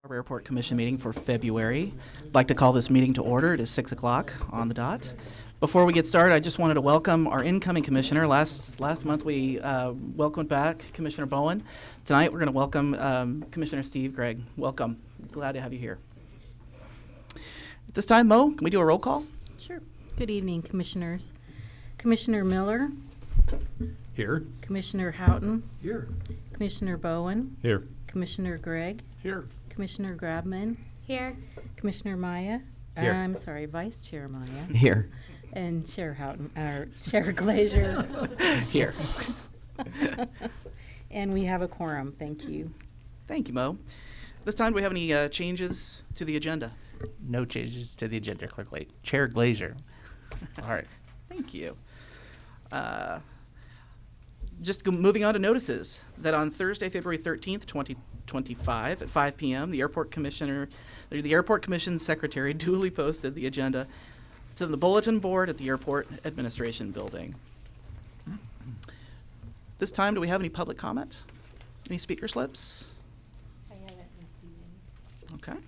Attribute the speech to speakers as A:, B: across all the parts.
A: Our Airport Commission meeting for February. I'd like to call this meeting to order. It is 6 o'clock on the dot. Before we get started, I just wanted to welcome our incoming commissioner. Last month we welcomed back Commissioner Bowen. Tonight we're going to welcome Commissioner Steve Gregg. Welcome. Glad to have you here. At this time, Mo, can we do a roll call?
B: Sure. Good evening, commissioners. Commissioner Miller.
C: Here.
B: Commissioner Houghton.
C: Here.
B: Commissioner Bowen.
C: Here.
B: Commissioner Gregg.
C: Here.
B: Commissioner Grabman.
D: Here.
B: Commissioner Maya.
C: Here.
B: I'm sorry, Vice Chair Maya.
A: Here.
B: And Chair Houghton, or Chair Glazier.
A: Here.
B: And we have a quorum. Thank you.
A: Thank you, Mo. This time, do we have any changes to the agenda?
E: No changes to the agenda, Chair Glazier.
A: All right. Thank you. Moving on to notices, that on Thursday, February 13th, 2025 at 5 p.m., the Airport Commission Secretary duly posted the agenda to the bulletin board at the Airport Administration Building. This time, do we have any public comment? Any speaker slips?
D: I haven't received any.
A: Okay.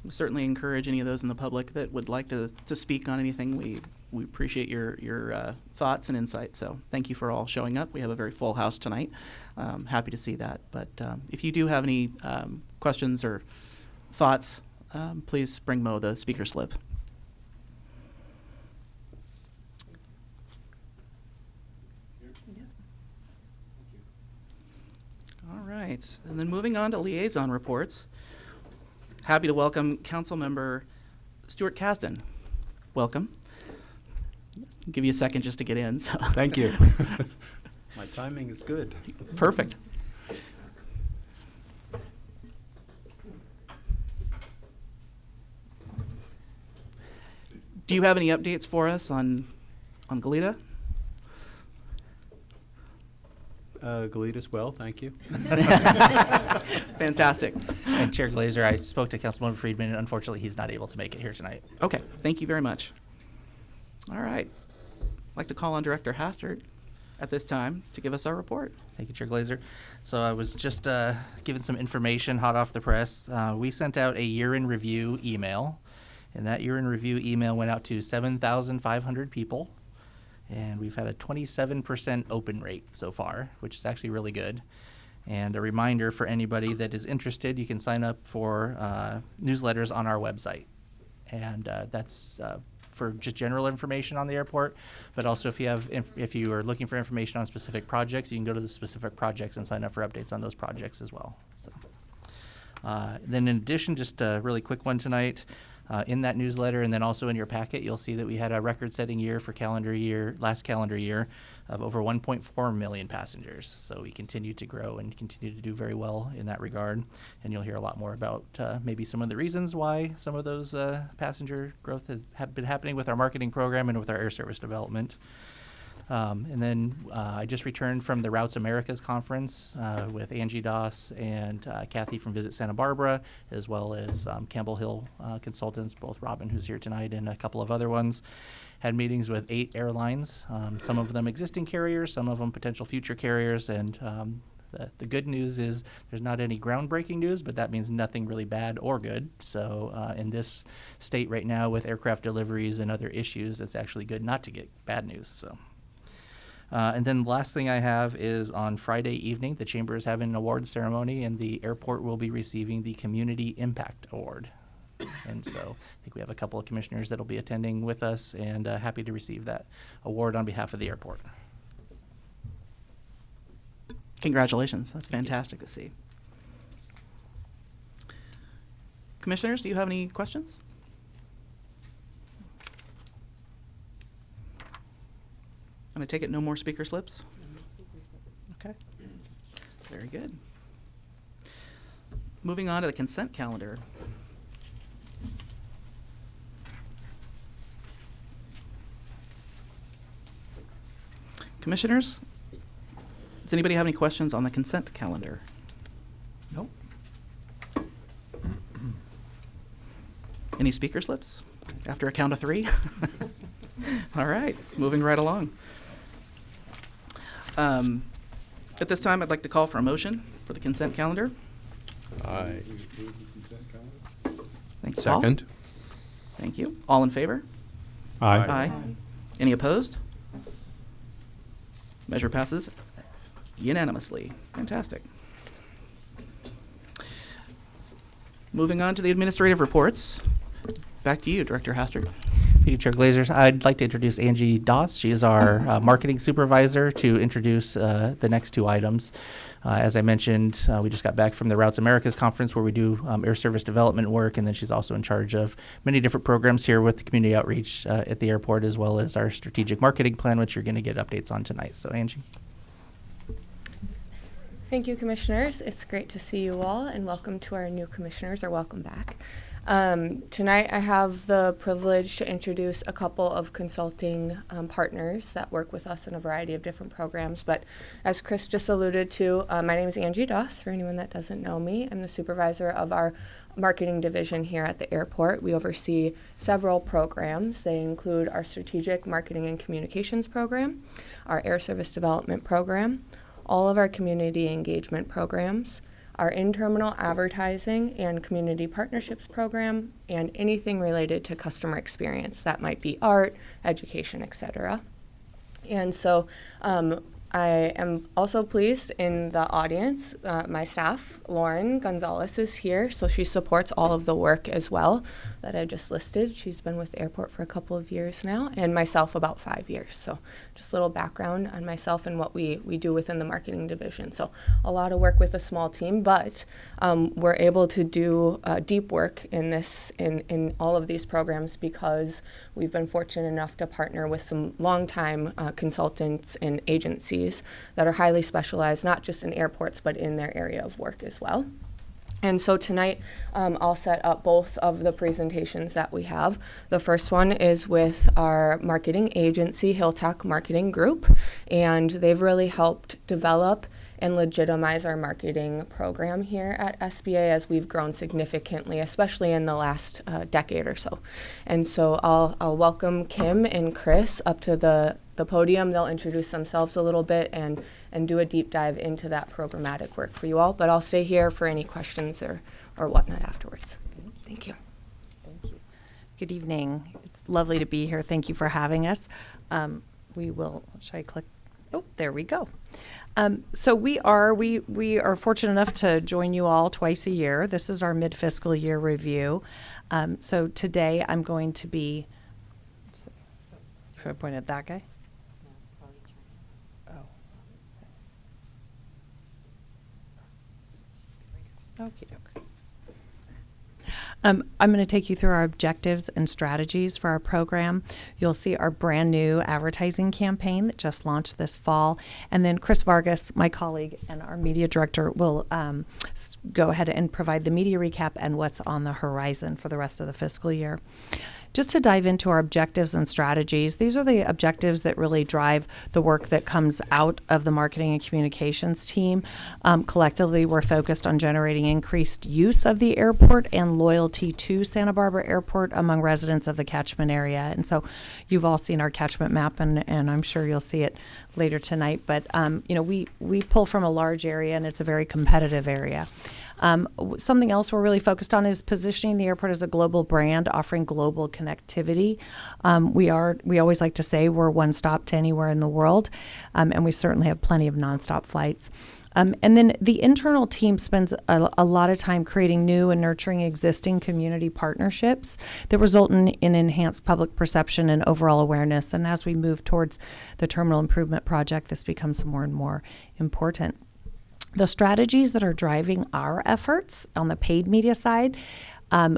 A: We certainly encourage any of those in the public that would like to speak on anything. We appreciate your thoughts and insights. So thank you for all showing up. We have a very full house tonight. Happy to see that. But if you do have any questions or thoughts, please bring Mo the speaker slip. All right. And then moving on to liaison reports. Happy to welcome Councilmember Stuart Kasdan. Welcome. I'll give you a second just to get in. So.
C: Thank you. My timing is good.
A: Perfect. Do you have any updates for us on Goleta?
C: Goleta's well, thank you.
A: Fantastic.
E: And Chair Glazer, I spoke to Councilmember Friedman, and unfortunately he's not able to make it here tonight.
A: Okay, thank you very much. All right. I'd like to call on Director Hastert at this time to give us our report.
E: Thank you, Chair Glazer. So I was just given some information hot off the press. We sent out a year-in-review email, and that year-in-review email went out to 7,500 people. And we've had a 27% open rate so far, which is actually really good. And a reminder for anybody that is interested, you can sign up for newsletters on our website. And that's for just general information on the airport. But also if you are looking for information on specific projects, you can go to the specific projects and sign up for updates on those projects as well. So, then in addition, just a really quick one tonight. In that newsletter and then also in your packet, you'll see that we had a record-setting year for last calendar year of over 1.4 million passengers. So we continue to grow and continue to do very well in that regard. And you'll hear a lot more about maybe some of the reasons why some of those passenger growth have been happening with our marketing program and with our air service development. And then I just returned from the Routes Americas conference with Angie Doss and Kathy from Visit Santa Barbara, as well as Campbell Hill consultants, both Robin, who's here tonight, and a couple of other ones. Had meetings with 8 airlines, some of them existing carriers, some of them potential future carriers, and the good news is there's not any groundbreaking news, but that means nothing really bad or good. So in this state right now with aircraft deliveries and other issues, it's actually good not to get bad news. So. And then the last thing I have is on Friday evening, the Chamber is having an awards ceremony, and the airport will be receiving the Community Impact Award. And so I think we have a couple of commissioners that will be attending with us and happy to receive that award on behalf of the airport.
A: Congratulations. That's fantastic to see. Commissioners, do you have any questions? And I take it no more speaker slips? Okay. Very good. Moving on to the consent calendar. Commissioners, does anybody have any questions on the consent calendar?
C: Nope.
A: Any speaker slips after a count of 3? All right, moving right along. At this time, I'd like to call for a motion for the consent calendar.
C: Aye.
A: Thanks, Paul.
C: Second.
A: Thank you. All in favor?
C: Aye.
A: Any opposed? Measure passes unanimously. Fantastic. Moving on to the administrative reports. Back to you, Director Hastert.
E: Thank you, Chair Glazers. I'd like to introduce Angie Doss. She is our marketing supervisor to introduce the next two items. As I mentioned, we just got back from the Routes Americas conference where we do air service development work, and then she's also in charge of many different programs here with the community outreach at the airport, as well as our strategic marketing plan, which you're going to get updates on tonight. So, Angie.
D: Thank you, Commissioners. It's great to see you all, and welcome to our new Commissioners, or welcome back. Tonight I have the privilege to introduce a couple of consulting partners that work with us in a variety of different programs. But as Chris just alluded to, my name is Angie Doss, for anyone that doesn't know me. I'm the supervisor of our marketing division here at the airport. We oversee several programs. They include our strategic marketing and communications program, our air service development program, all of our community engagement programs, our in-terminal advertising and community partnerships program, and anything related to customer experience. That might be art, education, etc. And so I am also pleased in the audience, my staff, Lauren Gonzalez, is here, so she supports all of the work as well that I just listed. She's been with the airport for a couple of years now, and myself about 5 years. So just a little background on myself and what we do within the marketing division. So a lot of work with a small team, but we're able to do deep work in all of these programs because we've been fortunate enough to partner with some longtime consultants and agencies that are highly specialized, not just in airports, but in their area of work as well. And so tonight, I'll set up both of the presentations that we have. The first one is with our marketing agency, Hilltech Marketing Group, and they've really helped develop and legitimize our marketing program here at SBA as we've grown significantly, especially in the last decade or so. And so I'll welcome Kim and Chris up to the podium. They'll introduce themselves a little bit and do a deep dive into that programmatic work for you all. But I'll stay here for any questions or whatnot afterwards. Thank you.
F: Thank you. Good evening. It's lovely to be here. Thank you for having us. Should I click? Oh, there we go. So we are fortunate enough to join you all twice a year. This is our mid-fiscal year review. So today I'm going to be, should I point at that guy? Oh. Okie doke. I'm going to take you through our objectives and strategies for our program. You'll see our brand new advertising campaign that just launched this fall. And then Chris Vargas, my colleague and our media director, will go ahead and provide the media recap and what's on the horizon for the rest of the fiscal year. Just to dive into our objectives and strategies, these are the objectives that really drive the work that comes out of the marketing and communications team. Collectively, we're focused on generating increased use of the airport and loyalty to Santa Barbara Airport among residents of the catchment area. And so you've all seen our catchment map, and I'm sure you'll see it later tonight. But, we pull from a large area, and it's a very competitive area. Something else we're really focused on is positioning the airport as a global brand, offering global connectivity. We always like to say we're one stop to anywhere in the world, and we certainly have plenty of nonstop flights. And then the internal team spends a lot of time creating new and nurturing existing community partnerships that result in enhanced public perception and overall awareness. And as we move towards the terminal improvement project, this becomes more and more important. The strategies that are driving our efforts on the paid media side,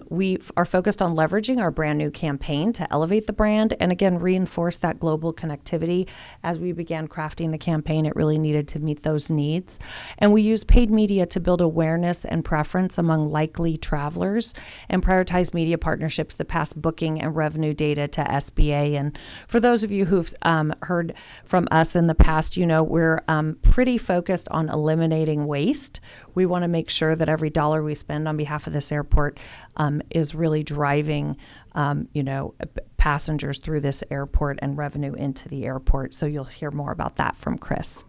F: we are focused on leveraging our brand new campaign to elevate the brand and, again, reinforce that global connectivity. As we began crafting the campaign, it really needed to meet those needs. And we use paid media to build awareness and preference among likely travelers and prioritize media partnerships that pass booking and revenue data to SBA. And for those of you who've heard from us in the past, we're pretty focused on eliminating waste. We want to make sure that every dollar we spend on behalf of this airport is really driving, passengers through this airport and revenue into the airport. So you'll hear more about that from Chris.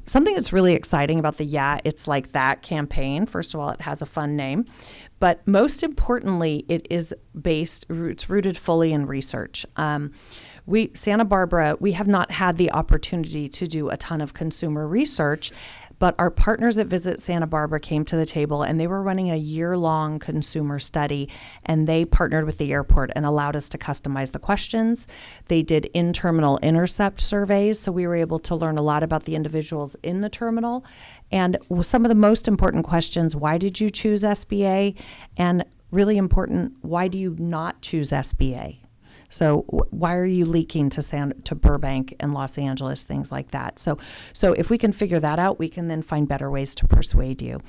F: Something that's really exciting about the Yeah, It's Like That campaign, first of all, it has a fun name, but most importantly, it's rooted fully in research. Santa Barbara, we have not had the opportunity to do a ton of consumer research, but our partners at Visit Santa Barbara came to the table and they were running a year-long consumer study, and they partnered with the airport and allowed us to customize the questions. They did in-terminal intercept surveys, so we were able to learn a lot about the individuals in the terminal. And some of the most important questions: why did you choose SBA? And really important, why do you not choose SBA? So why are you leaking to Burbank and Los Angeles, things like that? So if we can figure that out, we can then find better ways to persuade you.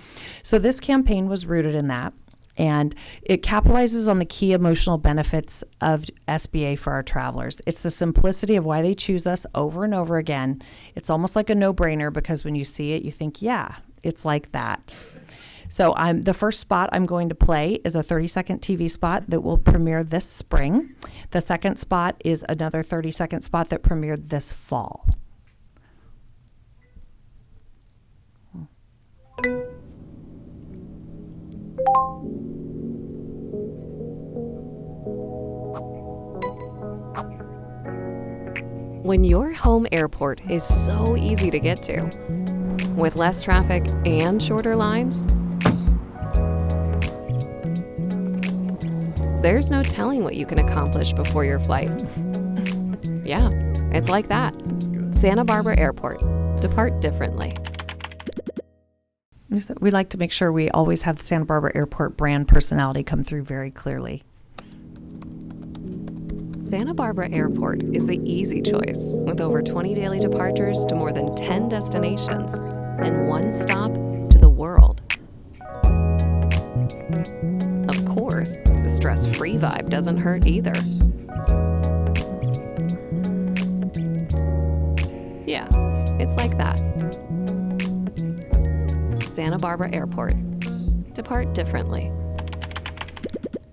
F: So this campaign was rooted in that, and it capitalizes on the key emotional benefits of SBA for our travelers. It's the simplicity of why they choose us over and over again. It's almost like a no-brainer, because when you see it, you think, yeah, it's like that. So the first spot I'm going to play is a 30-second TV spot that will premiere this spring. The second spot is another 30-second spot that premiered this fall.
G: When your home airport is so easy to get to, with less traffic and shorter lines, there's no telling what you can accomplish before your flight. Yeah, it's like that. Santa Barbara Airport. Depart differently.
F: We like to make sure we always have the Santa Barbara Airport brand personality come through very clearly.
G: Santa Barbara Airport is the easy choice, with over 20 daily departures to more than 10 destinations and one stop to the world. Of course, the stress-free vibe doesn't hurt either. Yeah, it's like that. Santa Barbara Airport. Depart differently.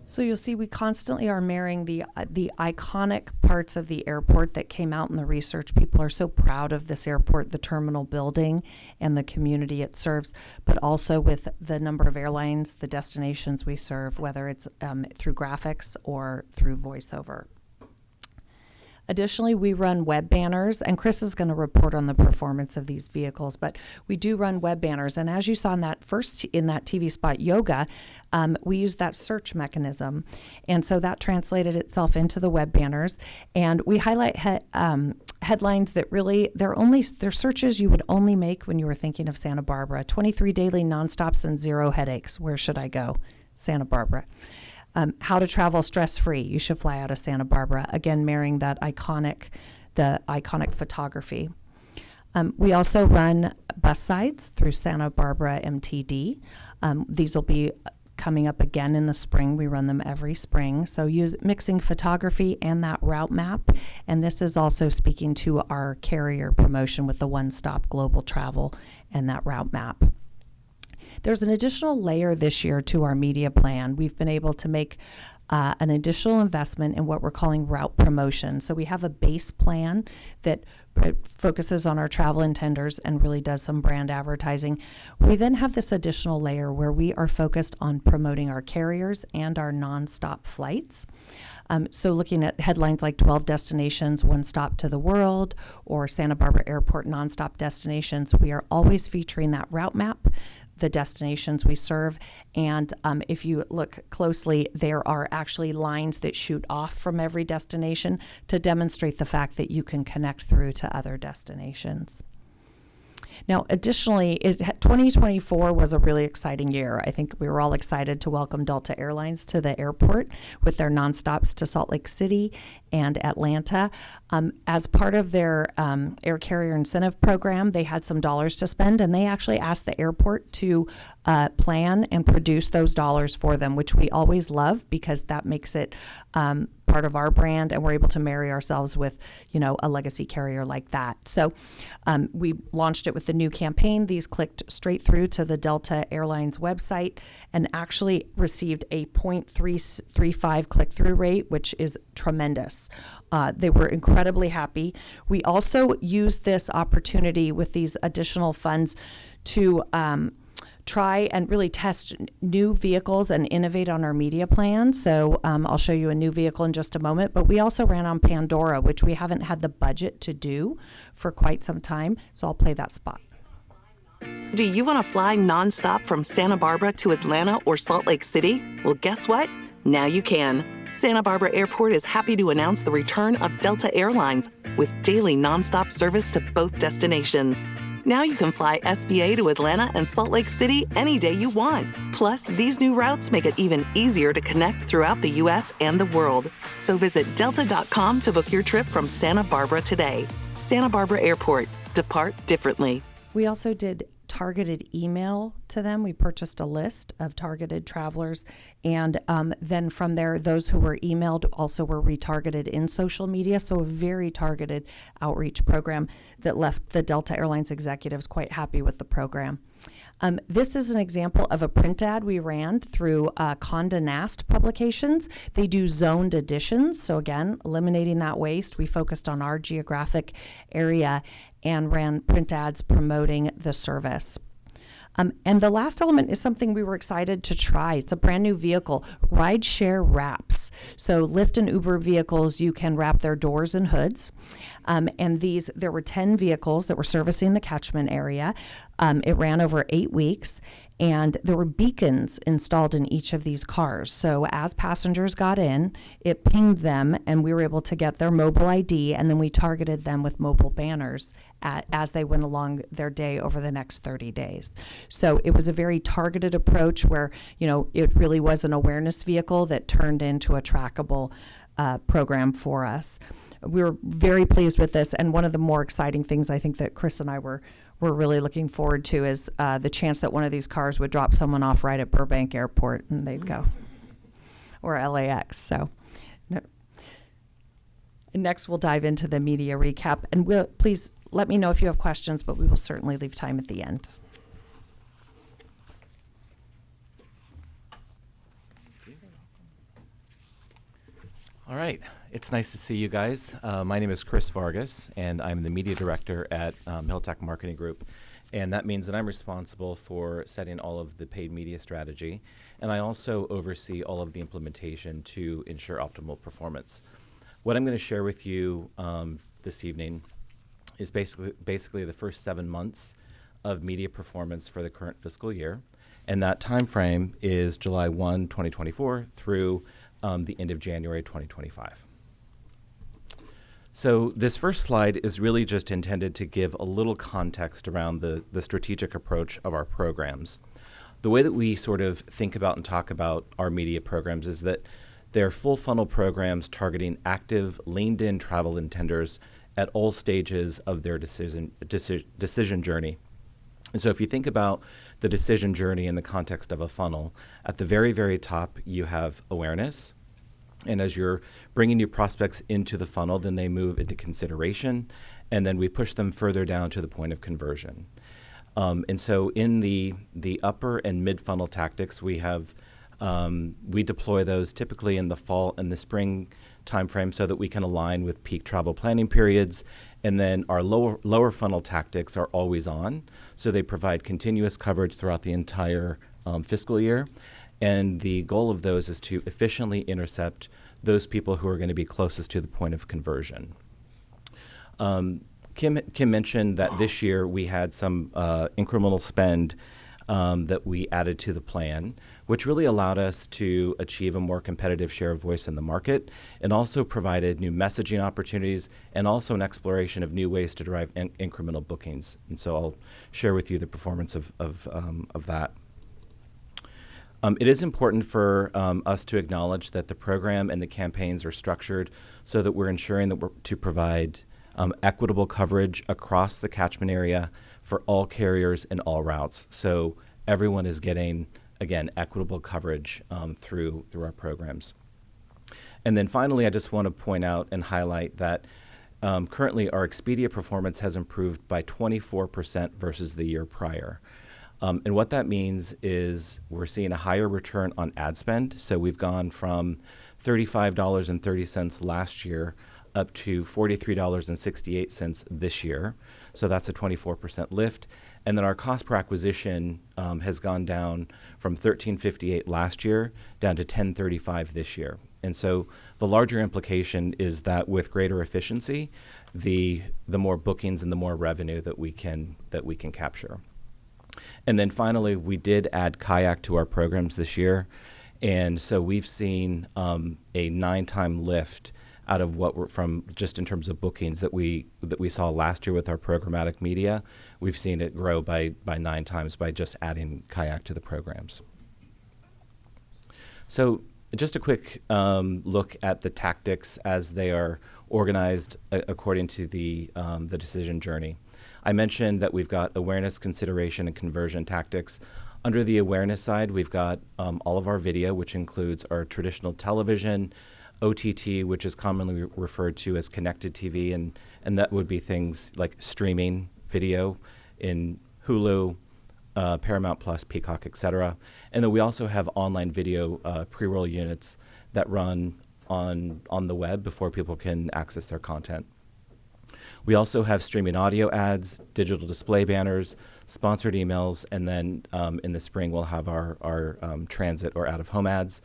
F: So you'll see we constantly are marrying the iconic parts of the airport that came out in the research. People are so proud of this airport, the terminal building, and the community it serves, but also with the number of airlines, the destinations we serve, whether it's through graphics or through voiceover. Additionally, we run web banners, and Chris is going to report on the performance of these vehicles, but we do run web banners. And as you saw in that TV spot, yoga, we use that search mechanism. And so that translated itself into the web banners. And we highlight headlines that really, they're searches you would only make when you were thinking of Santa Barbara. 23 daily nonstops and 0 headaches. Where should I go? Santa Barbara. How to travel stress-free. You should fly out of Santa Barbara. Again, marrying the iconic photography. We also run bus sides through Santa Barbara MTD. These will be coming up again in the spring. We run them every spring. So mixing photography and that route map. And this is also speaking to our carrier promotion with the one-stop global travel and that route map. There's an additional layer this year to our media plan. We've been able to make an additional investment in what we're calling route promotion. So we have a base plan that focuses on our travel intenders and really does some brand advertising. We then have this additional layer where we are focused on promoting our carriers and our nonstop flights. So looking at headlines like 12 destinations, one stop to the world, or Santa Barbara Airport nonstop destinations, we are always featuring that route map, the destinations we serve, and if you look closely, there are actually lines that shoot off from every destination to demonstrate the fact that you can connect through to other destinations. Now, additionally, 2024 was a really exciting year. I think we were all excited to welcome Delta Airlines to the airport with their nonstops to Salt Lake City and Atlanta. As part of their air carrier incentive program, they had some dollars to spend, and they actually asked the airport to plan and produce those dollars for them, which we always love because that makes it part of our brand, and we're able to marry ourselves with, a legacy carrier like that. So we launched it with the new campaign. These clicked straight through to the Delta Airlines website and actually received a 0.335 click-through rate, which is tremendous. They were incredibly happy. We also used this opportunity with these additional funds to try and really test new vehicles and innovate on our media plan. So I'll show you a new vehicle in just a moment, but we also ran on Pandora, which we haven't had the budget to do for quite some time. So I'll play that spot.
H: Do you want to fly nonstop from Santa Barbara to Atlanta or Salt Lake City? Well, guess what? Now you can. Santa Barbara Airport is happy to announce the return of Delta Airlines with daily nonstop service to both destinations. Now you can fly SBA to Atlanta and Salt Lake City any day you want. Plus, these new routes make it even easier to connect throughout the U.S. and the world. So visit delta.com to book your trip from Santa Barbara today. Santa Barbara Airport. Depart differently.
F: We also did targeted email to them. We purchased a list of targeted travelers, and then from there, those who were emailed also were retargeted in social media. So a very targeted outreach program that left the Delta Airlines executives quite happy with the program. This is an example of a print ad we ran through Condé Nast Publications. They do zoned editions. So again, eliminating that waste. We focused on our geographic area and ran print ads promoting the service. And the last element is something we were excited to try. It's a brand new vehicle, rideshare wraps. So Lyft and Uber vehicles, you can wrap their doors and hoods. And there were 10 vehicles that were servicing the catchment area. It ran over 8 weeks, and there were beacons installed in each of these cars. So as passengers got in, it pinged them, and we were able to get their mobile ID, and then we targeted them with mobile banners as they went along their day over the next 30 days. So it was a very targeted approach where, it really was an awareness vehicle that turned into a trackable program for us. We were very pleased with this, and one of the more exciting things I think that Chris and I were really looking forward to is the chance that one of these cars would drop someone off right at Burbank Airport and they'd go, or LAX. So next we'll dive into the media recap, and please let me know if you have questions, but we will certainly leave time at the end.
I: All right, it's nice to see you guys. My name is Chris Vargas, and I'm the media director at Hilltech Marketing Group. And that means that I'm responsible for setting all of the paid media strategy, and I also oversee all of the implementation to ensure optimal performance. What I'm going to share with you this evening is basically the first 7 months of media performance for the current fiscal year, and that time frame is July 1, 2024 through the end of January 2025. So this first slide is really just intended to give a little context around the strategic approach of our programs. The way that we sort of think about and talk about our media programs is that they're full funnel programs targeting active, leaned-in travel intenders at all stages of their decision journey. And so if you think about the decision journey in the context of a funnel, at the very, very top, you have awareness. And as you're bringing new prospects into the funnel, then they move into consideration, and then we push them further down to the point of conversion. And so in the upper and mid-funnel tactics, we deploy those typically in the fall and the spring timeframe so that we can align with peak travel planning periods. And then our lower funnel tactics are always on, so they provide continuous coverage throughout the entire fiscal year. And the goal of those is to efficiently intercept those people who are going to be closest to the point of conversion. Kim mentioned that this year we had some incremental spend that we added to the plan, which really allowed us to achieve a more competitive share of voice in the market, and also provided new messaging opportunities and also an exploration of new ways to drive incremental bookings. And so I'll share with you the performance of that. It is important for us to acknowledge that the program and the campaigns are structured so that we're ensuring that we're to provide equitable coverage across the catchment area for all carriers and all routes. So everyone is getting, again, equitable coverage through our programs. And then finally, I just want to point out and highlight that currently our Expedia performance has improved by 24% versus the year prior. And what that means is we're seeing a higher return on ad spend. So we've gone from $35.30 last year, up to $43.68 this year. So that's a 24% lift. And then our cost per acquisition has gone down from $13.58 last year down to $10.35 this year. And so the larger implication is that with greater efficiency, the more bookings and the more revenue that we can capture. And then finally, we did add kayak to our programs this year. And so we've seen a 9-time lift out of what we're from just in terms of bookings that we saw last year with our programmatic media. We've seen it grow by 9 times by just adding kayak to the programs. So just a quick look at the tactics as they are organized according to the decision journey. I mentioned that we've got awareness, consideration, and conversion tactics. Under the awareness side, we've got all of our video, which includes our traditional television, OTT, which is commonly referred to as connected TV, and that would be things like streaming video in Hulu, Paramount Plus, Peacock, etc. And then we also have online video pre-roll units that run on the web before people can access their content. We also have streaming audio ads, digital display banners, sponsored emails, and then in the spring we'll have our transit or out-of-home ads.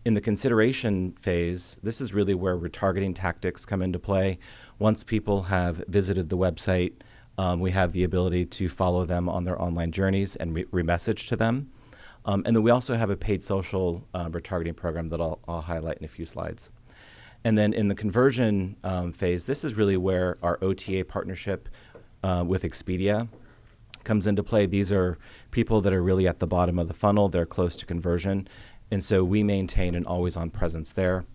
I: In the consideration phase, this is really where retargeting tactics come into play. Once people have visited the website, we have the ability to follow them on their online journeys and re-message to them. And then we also have a paid social retargeting program that I'll highlight in a few slides. And then in the conversion phase, this is really where our OTA partnership with Expedia comes into play. These are people that are really at the bottom of the funnel. They're close to conversion. And so we maintain an always-on presence there.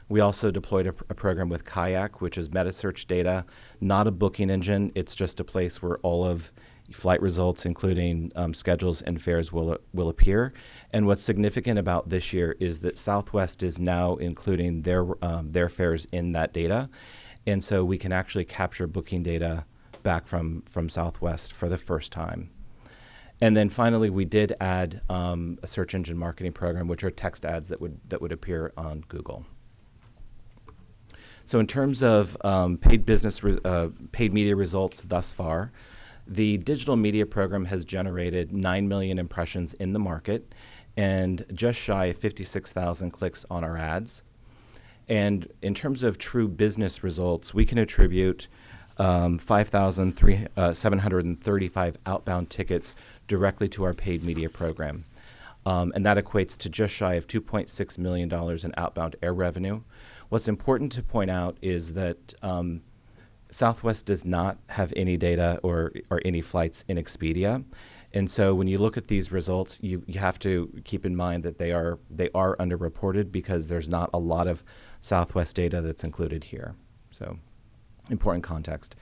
I: We also deployed a program with Kayak, which is meta search data, not a booking engine. It's just a place where all of flight results, including schedules and fares, will appear. And what's significant about this year is that Southwest is now including their fares in that data. And so we can actually capture booking data back from Southwest for the first time. And then finally, we did add a search engine marketing program, which are text ads that would appear on Google. So in terms of paid media results thus far, the digital media program has generated 9 million impressions in the market and just shy of 56,000 clicks on our ads. And in terms of true business results, we can attribute 5,735 outbound tickets directly to our paid media program. And that equates to just shy of $2.6 million in outbound air revenue. What's important to point out is that Southwest does not have any data or any flights in Expedia. And so when you look at these results, you have to keep in mind that they are underreported because there's not a lot of Southwest data that's included here. So important context.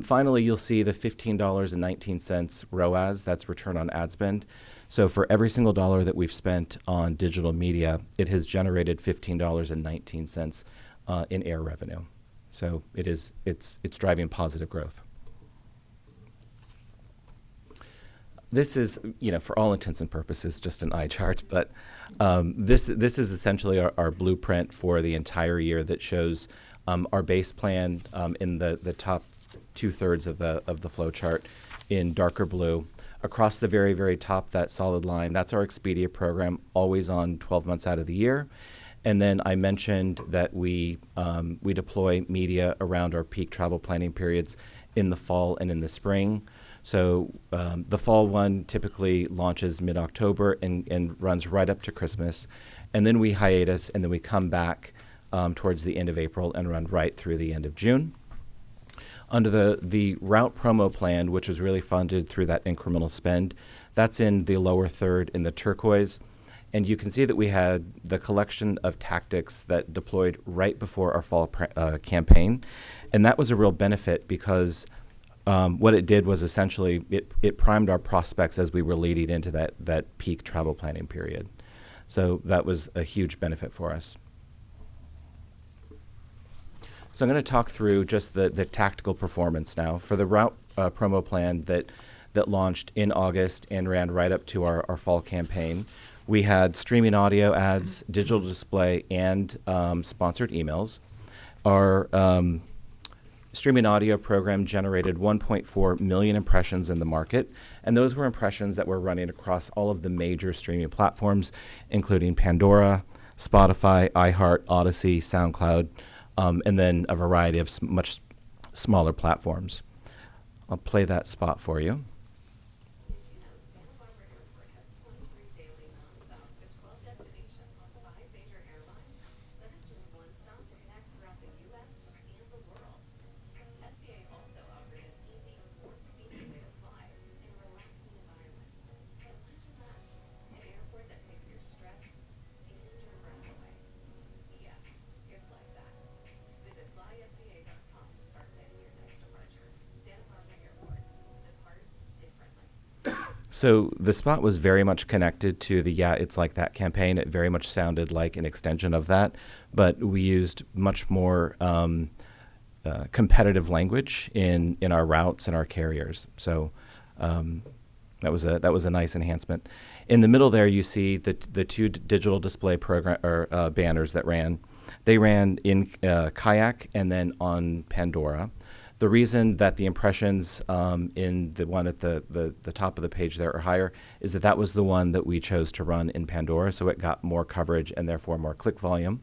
I: Finally, you'll see the $15.19 ROAS, that's return on ad spend. So for every single dollar that we've spent on digital media, it has generated $15.19 in air revenue. So it's driving positive growth. This is, for all intents and purposes, just an eye chart, but this is essentially our blueprint for the entire year that shows our base plan in the top 2/3 of the flow chart in darker blue. Across the very, very top, that solid line, that's our Expedia program, always on 12 months out of the year. And then I mentioned that we deploy media around our peak travel planning periods in the fall and in the spring. So the fall one typically launches mid-October and runs right up to Christmas. And then we hiatus, and then we come back towards the end of April and run right through the end of June. Under the route promo plan, which was really funded through that incremental spend, that's in the lower third in the turquoise. And you can see that we had the collection of tactics that deployed right before our fall campaign. And that was a real benefit because what it did was essentially it primed our prospects as we were leading into that peak travel planning period. So that was a huge benefit for us. So I'm going to talk through just the tactical performance now. For the route promo plan that launched in August and ran right up to our fall campaign, We had streaming audio ads, digital display, and sponsored emails. Our streaming audio program generated 1.4 million impressions in the market, and those were impressions that were running across all of the major streaming platforms, including Pandora, Spotify, iHeart, Odyssey, SoundCloud, and then a variety of much smaller platforms. I'll play that spot for you.
J: Did you know Santa Barbara Airport has 23 daily nonstops to 12 destinations on 5 major airlines? That is just one stop to connect throughout the U.S. and the world. SBA also offers an easy, more convenient way to fly in a relaxing environment. Imagine that, an airport that takes your stress and your breath away. Yeah, it's like that. Visit flysba.com to start planning your next departure. Santa Barbara Airport. Depart differently.
I: So the spot was very much connected to the Yeah, It's Like That campaign. It very much sounded like an extension of that, but we used much more competitive language in our routes and our carriers. So that was a nice enhancement. In the middle there, you see the two digital display program or banners that ran. They ran in Kayak and then on Pandora. The reason that the impressions in the one at the top of the page there are higher is that was the one that we chose to run in Pandora, so it got more coverage and therefore more click volume.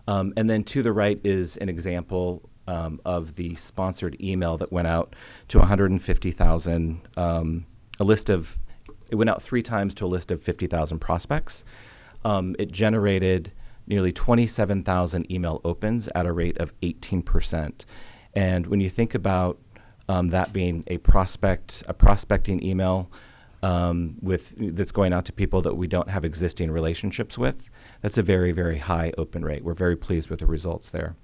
I: And then to the right is an example of the sponsored email that went out to 150,000, it went out 3 times to a list of 50,000 prospects. It generated nearly 27,000 email opens at a rate of 18%. And when you think about that being a prospecting email that's going out to people that we don't have existing relationships with, that's a very, very high open rate. We're very pleased with the results there.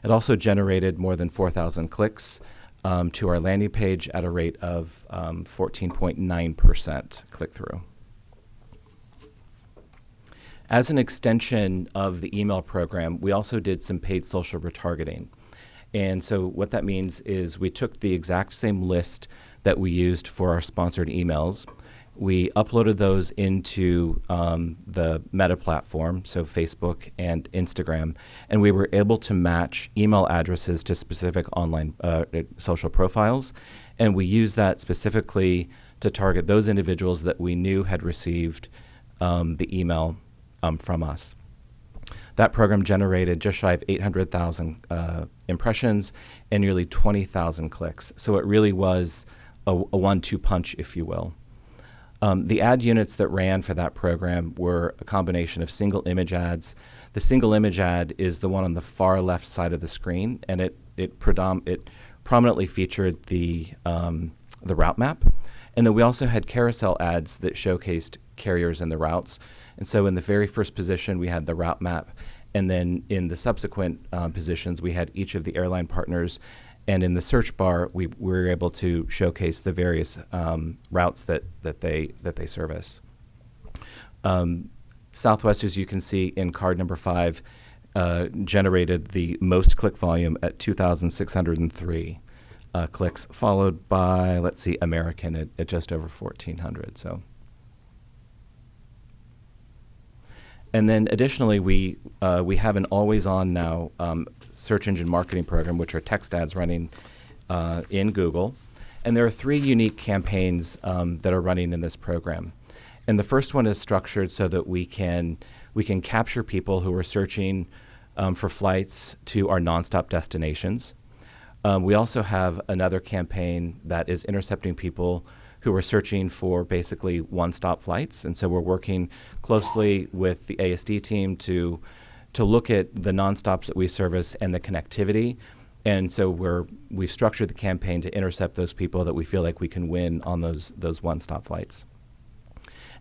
I: It also generated more than 4,000 clicks to our landing page at a rate of 14.9% click-through. As an extension of the email program, we also did some paid social retargeting. And so what that means is we took the exact same list that we used for our sponsored emails. We uploaded those into the Meta platform, so Facebook and Instagram, and we were able to match email addresses to specific online social profiles. And we used that specifically to target those individuals that we knew had received the email from us. That program generated just shy of 800,000 impressions and nearly 20,000 clicks. So it really was a 1-2 punch, if you will. The ad units that ran for that program were a combination of single image ads. The single image ad is the one on the far left side of the screen, and it prominently featured the route map. And then we also had carousel ads that showcased carriers and the routes. And so in the very first position, we had the route map. And then in the subsequent positions, we had each of the airline partners. And in the search bar, we were able to showcase the various routes that they service. Southwest, as you can see in card number 5, generated the most click volume at 2,603 clicks, followed by, let's see, American at just over 1,400. So. And then additionally, we have an always-on now search engine marketing program, which are text ads running in Google. And there are 3 unique campaigns that are running in this program. And the first one is structured so that we can capture people who are searching for flights to our nonstop destinations. We also have another campaign that is intercepting people who are searching for basically one-stop flights. And so we're working closely with the ASD team to look at the nonstops that we service and the connectivity. And so we've structured the campaign to intercept those people that we feel like we can win on those one-stop flights.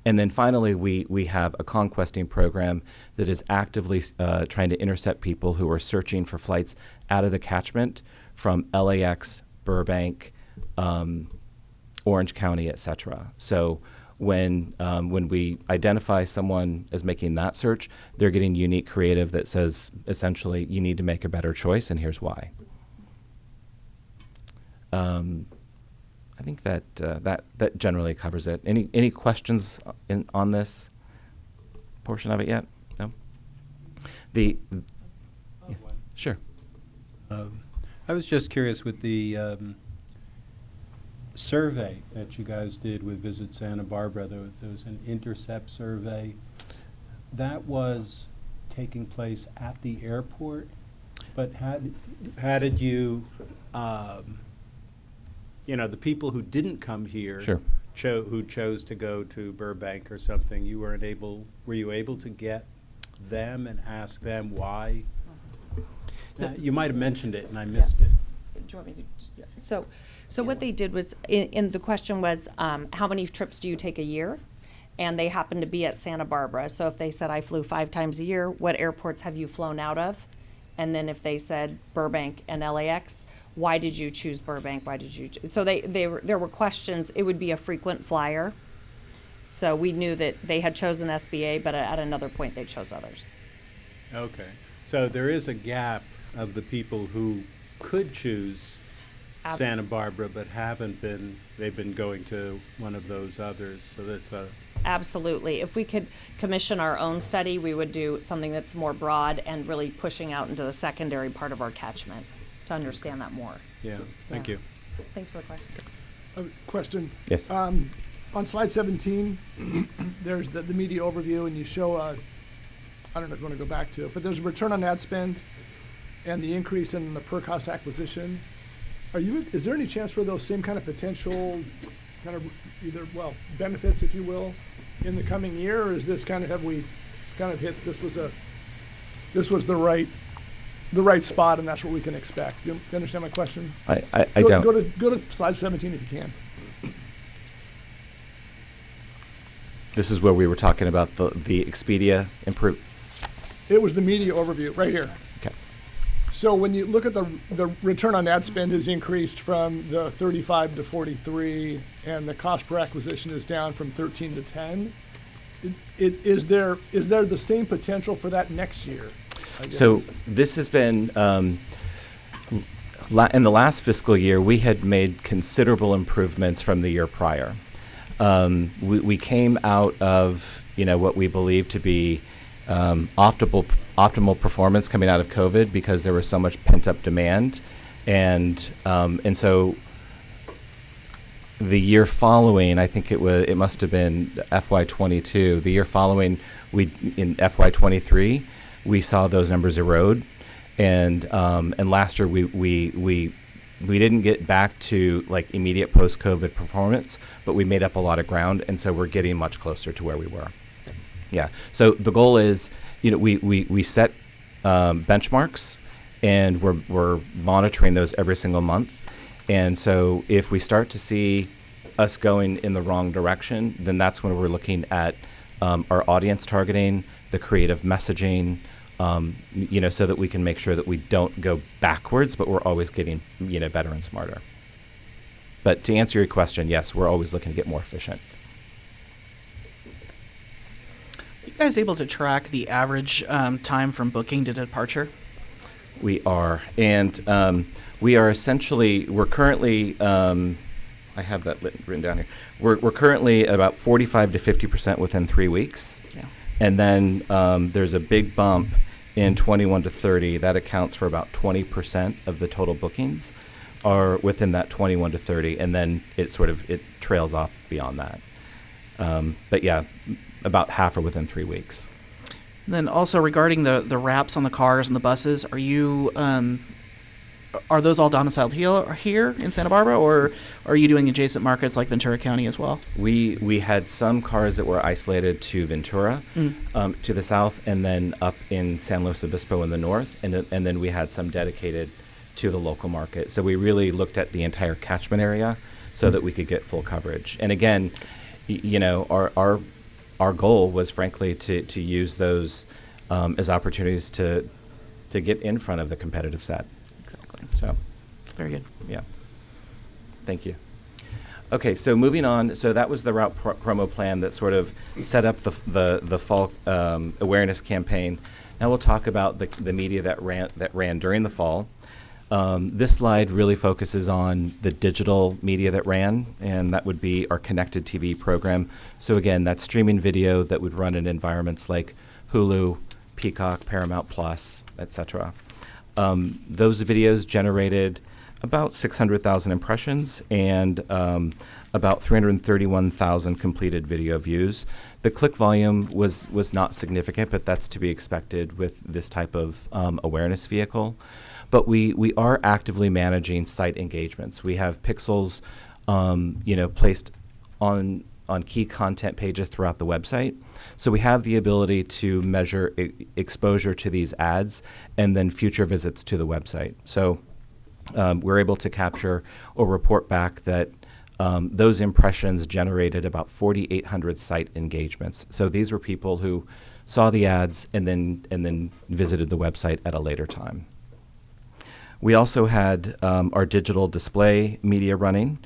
I: And then finally, we have a conquesting program that is actively trying to intercept people who are searching for flights out of the catchment from LAX, Burbank, Orange County, et cetera. So when we identify someone as making that search, they're getting unique creative that says, essentially, you need to make a better choice, and here's why. I think that generally covers it. Any questions on this? portion of it yet? No? The, yeah, sure.
K: I was just curious with the survey that you guys did with Visit Santa Barbara. There was an intercept survey. That was taking place at the airport, but how did you, the people who didn't come here,
I: Sure.
K: who chose to go to Burbank or something, were you able to get them and ask them why? You might have mentioned it and I missed it.
F: Do you want me to? So what they did was, in the question was, how many trips do you take a year? And they happened to be at Santa Barbara. So if they said, I flew 5 times a year, what airports have you flown out of? And then if they said Burbank and LAX, why did you choose Burbank? Why did you? So there were questions. It would be a frequent flyer. So we knew that they had chosen SBA, but at another point they chose others.
K: Okay. So there is a gap of the people who could choose Santa Barbara but they've been going to one of those others. So that's a...
F: Absolutely. If we could commission our own study, we would do something that's more broad and really pushing out into the secondary part of our catchment to understand that more.
K: Yeah, thank you.
F: Thanks for the question.
L: A question.
I: Yes.
L: On slide 17, there's the media overview, and you show I don't know if you want to go back to it, but there's a return on ad spend and the increase in the per cost acquisition. Is there any chance for those same kind of potential kind of benefits, if you will, in the coming year, or is this have we kind of hit, this was the right spot and that's what we can expect? Do you understand my question?
I: I don't.
L: Go to slide 17 if you can.
F: This is where we were talking about the Expedia improve.
L: It was the media overview right here.
F: Okay.
L: So when you look at the return on ad spend has increased from the 35 to 43, and the cost per acquisition is down from 13 to 10. Is there the same potential for that next year?
F: So this has been, in the last fiscal year, we had made considerable improvements from the year prior. We came out of, what we believe to be optimal performance coming out of COVID because there was so much pent-up demand. And so the year following, I think it must have been FY22. The year following, in FY23, we saw those numbers erode, and last year we didn't get back to like immediate post-COVID performance, but we made up a lot of ground, and so we're getting much closer to where we were. Yeah. So the goal is, we set benchmarks, and we're monitoring those every single month. And so if we start to see us going in the wrong direction, then that's when we're looking at our audience targeting, the creative messaging, so that we can make sure that we don't go backwards, but we're always getting, better and smarter. But to answer your question, yes, we're always looking to get more efficient.
A: Are you guys able to track the average time from booking to departure?
F: We are, and we are essentially, we're currently, I have that written down here. We're currently about 45 to 50% within 3 weeks.
A: Yeah.
F: And then there's a big bump in 21 to 30. That accounts for about 20% of the total bookings are within that 21 to 30. And then it trails off beyond that. But yeah, about half are within 3 weeks.
A: Then also regarding the wraps on the cars and the buses, are those all domiciled here in Santa Barbara, or are you doing adjacent markets like Ventura County as well?
F: We had some cars that were isolated to Ventura, to the south, and then up in San Luis Obispo in the north, and then we had some dedicated to the local market. So we really looked at the entire catchment area so that we could get full coverage. And again, our goal was frankly to use those as opportunities to get in front of the competitive set.
A: Exactly.
F: So,
A: very good.
F: Yeah. Thank you. Okay, so moving on. So that was the route promo plan that sort of set up the fall awareness campaign. Now we'll talk about the media that ran during the fall.
I: This slide really focuses on the digital media that ran, and that would be our connected TV program. So again, that's streaming video that would run in environments like Hulu, Peacock, Paramount Plus, etc. Those videos generated about 600,000 impressions and about 331,000 completed video views. The click volume was not significant, but that's to be expected with this type of awareness vehicle. But we are actively managing site engagements. We have pixels, placed on key content pages throughout the website. So we have the ability to measure exposure to these ads and then future visits to the website. So we're able to capture or report back that those impressions generated about 4,800 site engagements. So these were people who saw the ads and then visited the website at a later time. We also had our digital display media running.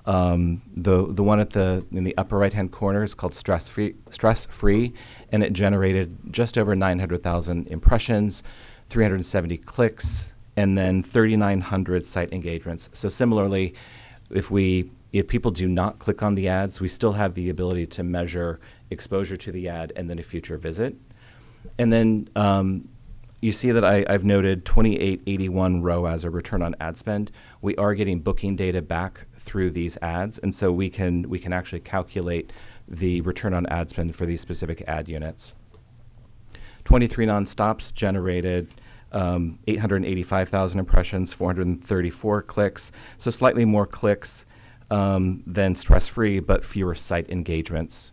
I: The one in the upper right-hand corner is called Stress Free, and it generated just over 900,000 impressions, 370 clicks, and then 3,900 site engagements. So similarly, if people do not click on the ads, we still have the ability to measure exposure to the ad and then a future visit. And then you see that I've noted 2881 ROAS, or return on ad spend. We are getting booking data back through these ads, and so we can actually calculate the return on ad spend for these specific ad units. 23 nonstops generated 885,000 impressions, 434 clicks, so slightly more clicks than stress-free, but fewer site engagements.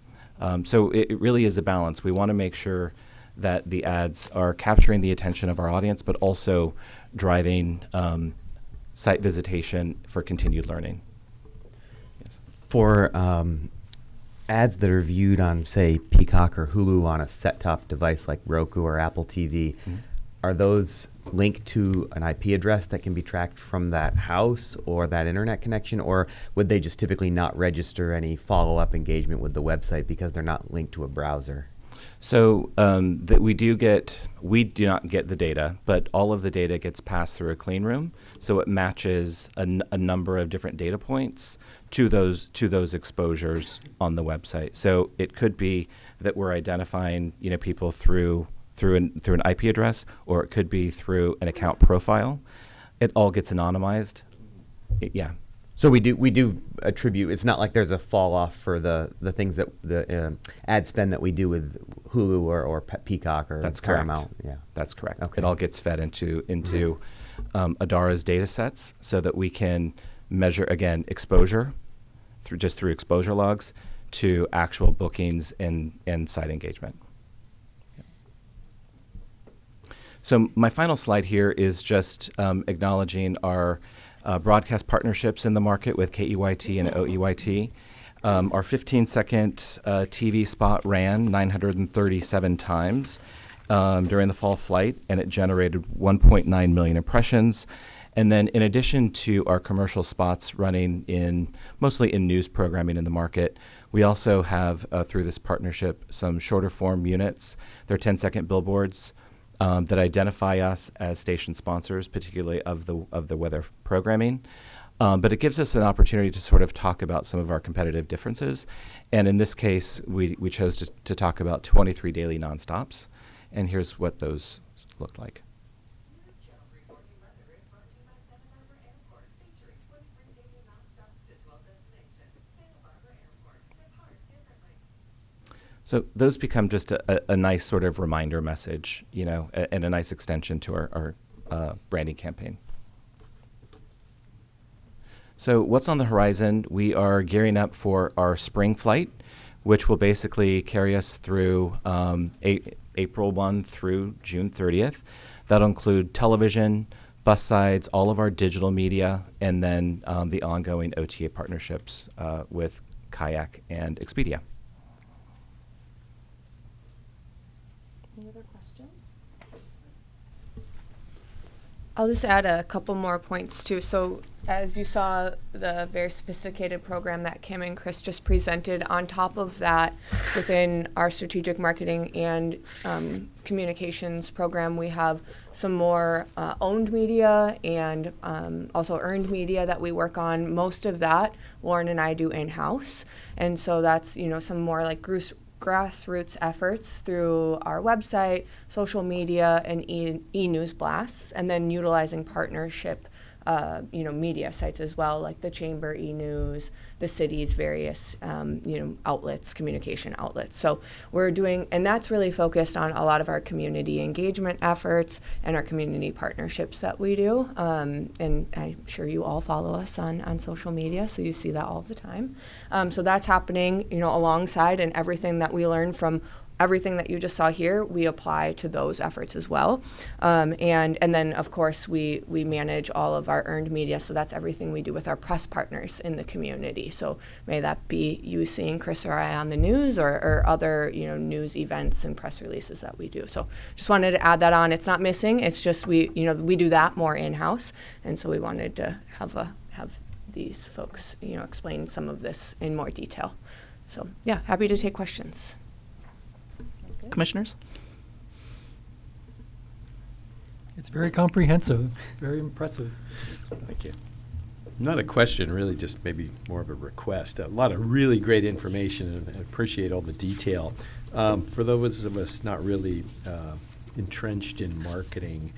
I: So it really is a balance. We want to make sure that the ads are capturing the attention of our audience, but also driving site visitation for continued learning. Yes.
M: For ads that are viewed on, say, Peacock or Hulu on a set-top device like Roku or Apple TV, are those linked to an IP address that can be tracked from that house or that internet connection, or would they just typically not register any follow-up engagement with the website because they're not linked to a browser?
I: So that we do not get the data, but all of the data gets passed through a clean room. So it matches a number of different data points to those exposures on the website. So it could be that we're identifying people through an IP address, or it could be through an account profile. It all gets anonymized. Yeah.
M: So we do attribute. It's not like there's a fall off for the things that the ad spend that we do with Hulu or Peacock or
I: That's
M: Paramount.
I: Correct.
M: Yeah,
I: that's correct.
M: Okay.
I: It all gets fed into Adara's data sets, so that we can measure again exposure through exposure logs to actual bookings and site engagement. So my final slide here is just acknowledging our broadcast partnerships in the market with KEYT and OEYT. Our 15-second TV spot ran 937 times during the fall flight, and it generated 1.9 million impressions. And then in addition to our commercial spots running mostly in news programming in the market, we also have, through this partnership, some shorter form units. They're 10-second billboards that identify us as station sponsors, particularly of the weather programming. But it gives us an opportunity to sort of talk about some of our competitive differences. And in this case, we chose to talk about 23 daily nonstops. And here's what those looked like.
J: News Channel 3 Morning Weather is brought to you by Santa Barbara Airport, featuring 23 daily nonstops to 12 destinations. Santa Barbara Airport, depart differently.
I: So those become just a nice sort of reminder message, and a nice extension to our branding campaign. So what's on the horizon? We are gearing up for our spring flight, which will basically carry us through April 1 through June 30th. That'll include television, bus sides, all of our digital media, and then the ongoing OTA partnerships with Kayak and Expedia.
D: Any other questions? I'll just add a couple more points too. So as you saw, the very sophisticated program that Kim and Chris just presented, on top of that, within our strategic marketing and communications program, we have some more owned media and also earned media that we work on. Most of that, Lauren and I do in-house. And so that's, some more like grassroots efforts through our website, social media, and e-news blasts, and then utilizing partnership media sites as well, like the Chamber e-news, the city's various, outlets, communication outlets. So we're doing, and that's really focused on a lot of our community engagement efforts and our community partnerships that we do. And I'm sure you all follow us on social media, so you see that all the time. So that's happening, alongside, and everything that we learn from everything that you just saw here, we apply to those efforts as well. And then, of course, we manage all of our earned media, so that's everything we do with our press partners in the community. So may that be you seeing Chris or I on the news, or other, news events and press releases that we do. So just wanted to add that on. It's not missing. It's just we do that more in-house, and so we wanted to have these folks, explain some of this in more detail. So yeah, happy to take questions.
A: Commissioners?
N: It's very comprehensive, very impressive.
C: Thank you. Not a question, really, just maybe more of a request. A lot of really great information, and I appreciate all the detail. For those of us not really entrenched in marketing,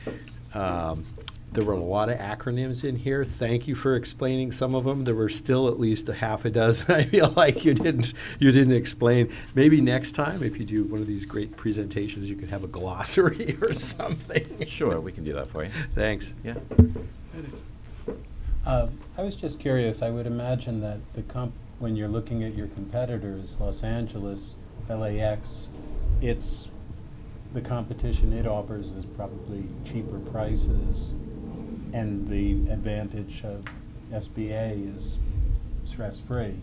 C: there were a lot of acronyms in here. Thank you for explaining some of them. There were still at least a half a dozen I feel like you didn't explain. Maybe next time, if you do one of these great presentations, you could have a glossary or something.
I: Sure, we can do that for you.
C: Thanks.
I: Yeah.
K: I was just curious. I would imagine that when you're looking at your competitors, Los Angeles, LAX, the competition it offers is probably cheaper prices, and the advantage of SBA is stress-free.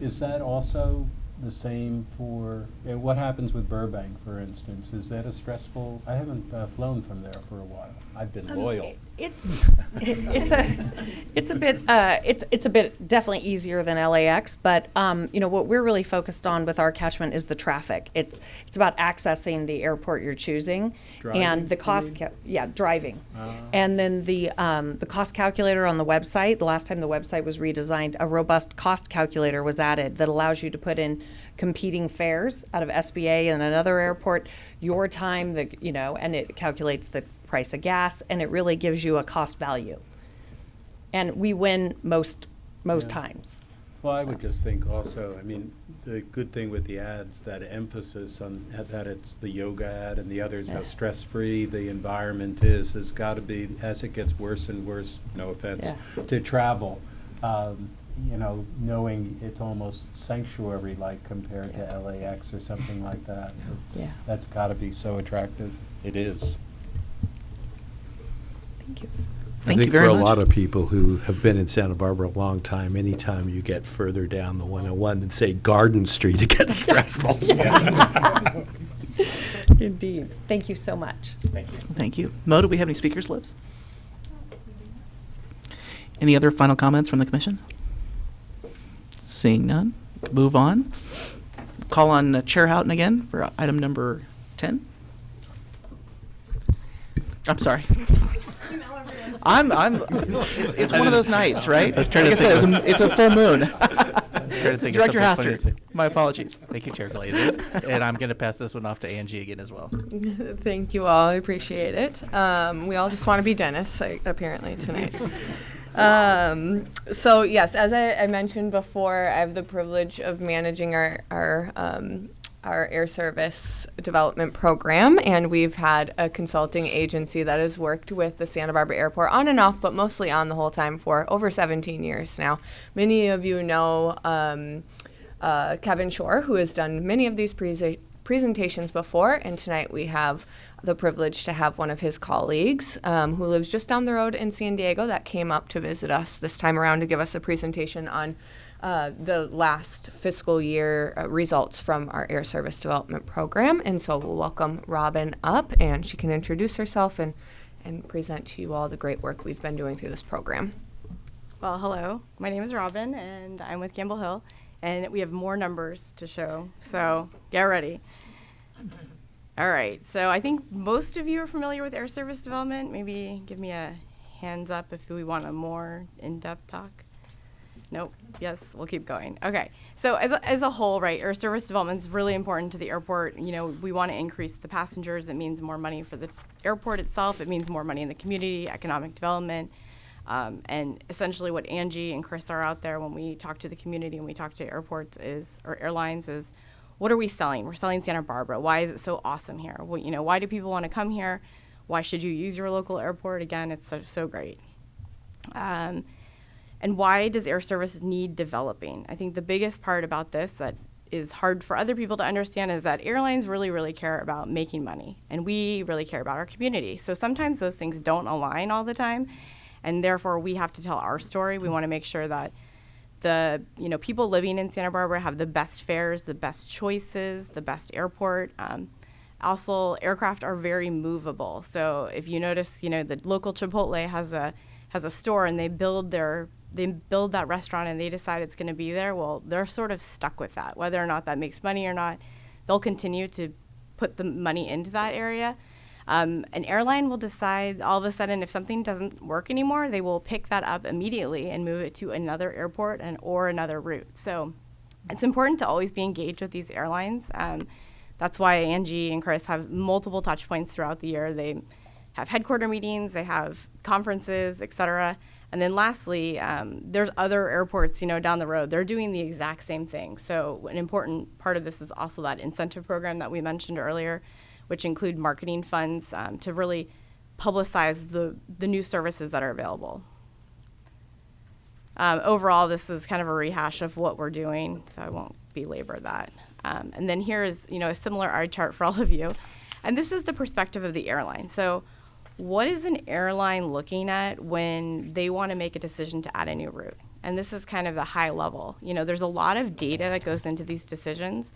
K: Is that also the same for, what happens with Burbank, for instance? Is that a stressful, I haven't flown from there for a while. I've been loyal.
F: It's a bit definitely easier than LAX, but what we're really focused on with our catchment is the traffic. It's about accessing the airport you're choosing, and the cost. Driving, and then the cost calculator on the website. The last time the website was redesigned, a robust cost calculator was added that allows you to put in competing fares out of SBA and another airport, your time, and it calculates the price of gas, and it really gives you a cost value. And we win most times.
K: Well, I would just think also, the good thing with the ads, that emphasis on that it's the yoga ad and the others, how stress-free the environment has got to be, as it gets worse and worse, no offense, to travel. Knowing it's almost sanctuary-like compared to LAX or something like that. That's got to be so attractive. It is.
F: Thank you.
C: I think for a lot of people who have been in Santa Barbara a long time, anytime you get further down the 101 than, say, Garden Street, it gets stressful.
F: Indeed. Thank you so much.
I: Thank you.
A: Thank you. Mo, do we have any speaker slips? Any other final comments from the commission? Seeing none, move on. Call on Chair Houghton again for item number 10. I'm sorry. It's one of those nights, right? Like I said, it's a full moon. Director Hastert, my apologies.
E: Thank you, Chair Glazer. And I'm going to pass this one off to Angie again as well.
D: Thank you all. I appreciate it. We all just want to be dentists, apparently, tonight. So yes, as I mentioned before, I have the privilege of managing our air service development program, and we've had a consulting agency that has worked with the Santa Barbara Airport on and off, but mostly on the whole time for over 17 years now. Many of you know Kevin Shore, who has done many of these presentations before, and tonight we have the privilege to have one of his colleagues who lives just down the road in San Diego that came up to visit us this time around to give us a presentation on the last fiscal year results from our air service development program. And so we'll welcome Robin up, and she can introduce herself and present to you all the great work we've been doing through this program.
O: Well, hello. My name is Robin, and I'm with Gamble Hill, and we have more numbers to show, so get ready. All right, so I think most of you are familiar with air service development. Maybe give me a hands up if we want a more in-depth talk. Nope. Yes, we'll keep going. Okay. So as a whole, right, air service development is really important to the airport. You know, we want to increase the passengers. It means more money for the airport itself. It means more money in the community, economic development. And essentially what Angie and Chris are out there when we talk to the community and we talk to airports or airlines is, what are we selling? We're selling Santa Barbara. Why is it so awesome here? Well, you know, why do people want to come here? Why should you use your local airport? Again, it's so great. And why does air service need developing? I think the biggest part about this that is hard for other people to understand is that airlines really, really care about making money, and we really care about our community. So sometimes those things don't align all the time, and therefore we have to tell our story. We want to make sure that the people living in Santa Barbara have the best fares, the best choices, the best airport. Also, aircraft are very movable. So if you notice, the local Chipotle has a store, and they build that restaurant and they decide it's going to be there. Well, they're sort of stuck with that. Whether or not that makes money or not, they'll continue to put the money into that area. An airline will decide all of a sudden if something doesn't work anymore, they will pick that up immediately and move it to another airport or another route. So it's important to always be engaged with these airlines. That's why Angie and Chris have multiple touch points throughout the year. They have headquarter meetings, they have conferences, et cetera. And then lastly, there's other airports, down the road. They're doing the exact same thing. So an important part of this is also that incentive program that we mentioned earlier, which include marketing funds to really publicize the new services that are available. Overall, this is kind of a rehash of what we're doing, so I won't belabor that. And then here is, a similar eye chart for all of you. And this is the perspective of the airline. So what is an airline looking at when they want to make a decision to add a new route? And this is kind of the high level. There's a lot of data that goes into these decisions,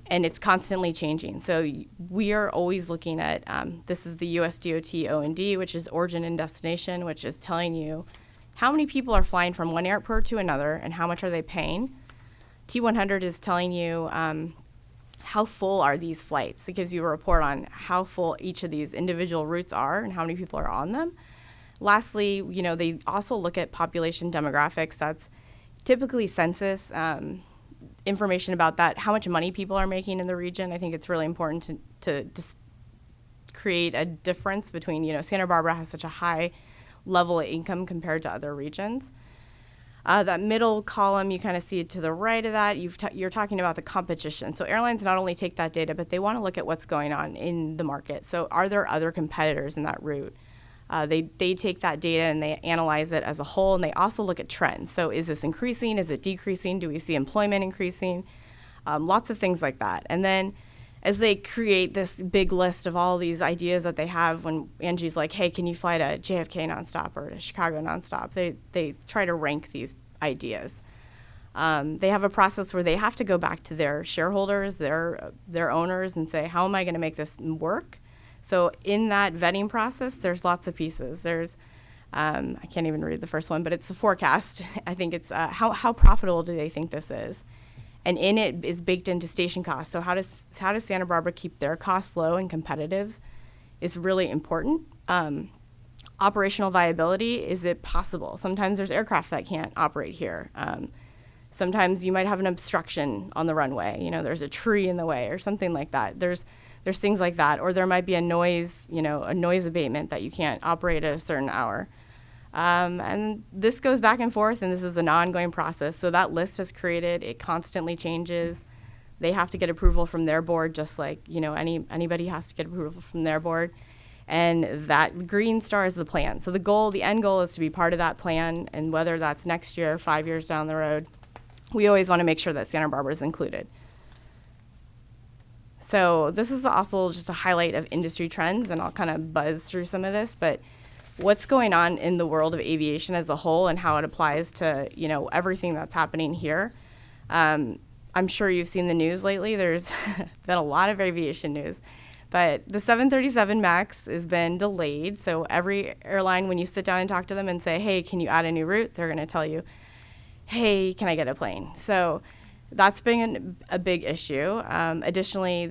O: and it's constantly changing. So we are always looking at, this is the US DOT O&D, which is origin and destination, which is telling you how many people are flying from one airport to another and how much are they paying. T100 is telling you how full are these flights. It gives you a report on how full each of these individual routes are and how many people are on them. Lastly, they also look at population demographics. That's typically census information about that, how much money people are making in the region. I think it's really important to create a difference between, Santa Barbara has such a high level of income compared to other regions. That middle column, you kind of see it to the right of that. You're talking about the competition. So airlines not only take that data, but they want to look at what's going on in the market. So are there other competitors in that route? They take that data and they analyze it as a whole, and they also look at trends. So is this increasing? Is it decreasing? Do we see employment increasing? Lots of things like that. And then as they create this big list of all these ideas that they have, when Angie's like, hey, can you fly to JFK nonstop or to Chicago nonstop? They try to rank these ideas. They have a process where they have to go back to their shareholders, their owners, and say, how am I going to make this work? So in that vetting process, there's lots of pieces. There's, I can't even read the first one, but it's a forecast. I think it's how profitable do they think this is? And in it is baked into station costs. So how does Santa Barbara keep their costs low and competitive is really important. Operational viability, is it possible? Sometimes there's aircraft that can't operate here. Sometimes you might have an obstruction on the runway. There's a tree in the way or something like that. There's things like that. Or there might be a noise abatement that you can't operate at a certain hour. And this goes back and forth, and this is an ongoing process. So that list is created. It constantly changes. They have to get approval from their board, just like anybody has to get approval from their board. And that green star is the plan. So the end goal is to be part of that plan, and whether that's next year, 5 years down the road, we always want to make sure that Santa Barbara is included. So this is also just a highlight of industry trends, and I'll kind of buzz through some of this, but what's going on in the world of aviation as a whole and how it applies to, everything that's happening here. I'm sure you've seen the news lately. There's been a lot of aviation news. But the 737 MAX has been delayed. So every airline, when you sit down and talk to them and say, hey, can you add a new route? They're going to tell you, hey, can I get a plane? So that's been a big issue. Additionally,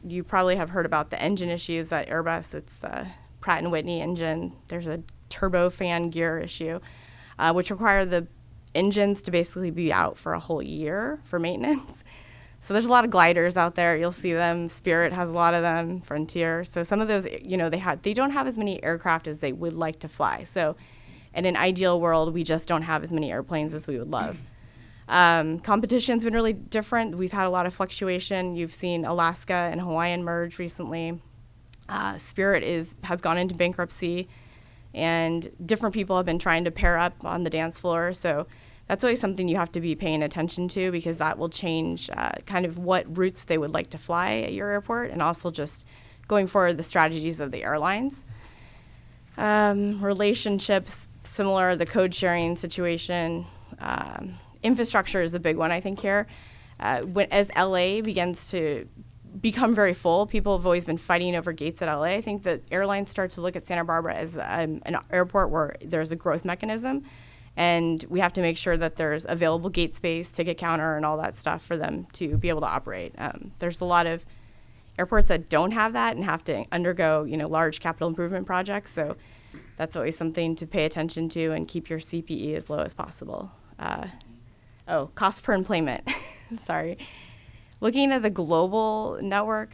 O: you probably have heard about the engine issues at Airbus. It's the Pratt & Whitney engine. There's a turbofan gear issue, which require the engines to basically be out for a whole year for maintenance. So there's a lot of gliders out there. You'll see them. Spirit has a lot of them, Frontier. So some of those, they don't have as many aircraft as they would like to fly. So in an ideal world, we just don't have as many airplanes as we would love. Competition's been really different. We've had a lot of fluctuation. You've seen Alaska and Hawaiian merge recently. Spirit has gone into bankruptcy, and different people have been trying to pair up on the dance floor. So that's always something you have to be paying attention to, because that will change kind of what routes they would like to fly at your airport, and also just going forward the strategies of the airlines. Relationships, similar, the code sharing situation. Infrastructure is a big one, I think, here. As LA begins to become very full, people have always been fighting over gates at LA. I think that airlines start to look at Santa Barbara as an airport where there's a growth mechanism, and we have to make sure that there's available gate space, ticket counter, and all that stuff for them to be able to operate. There's a lot of airports that don't have that and have to undergo, large capital improvement projects. So that's always something to pay attention to and keep your CPE as low as possible. Cost per enplanement. Sorry. Looking at the global network,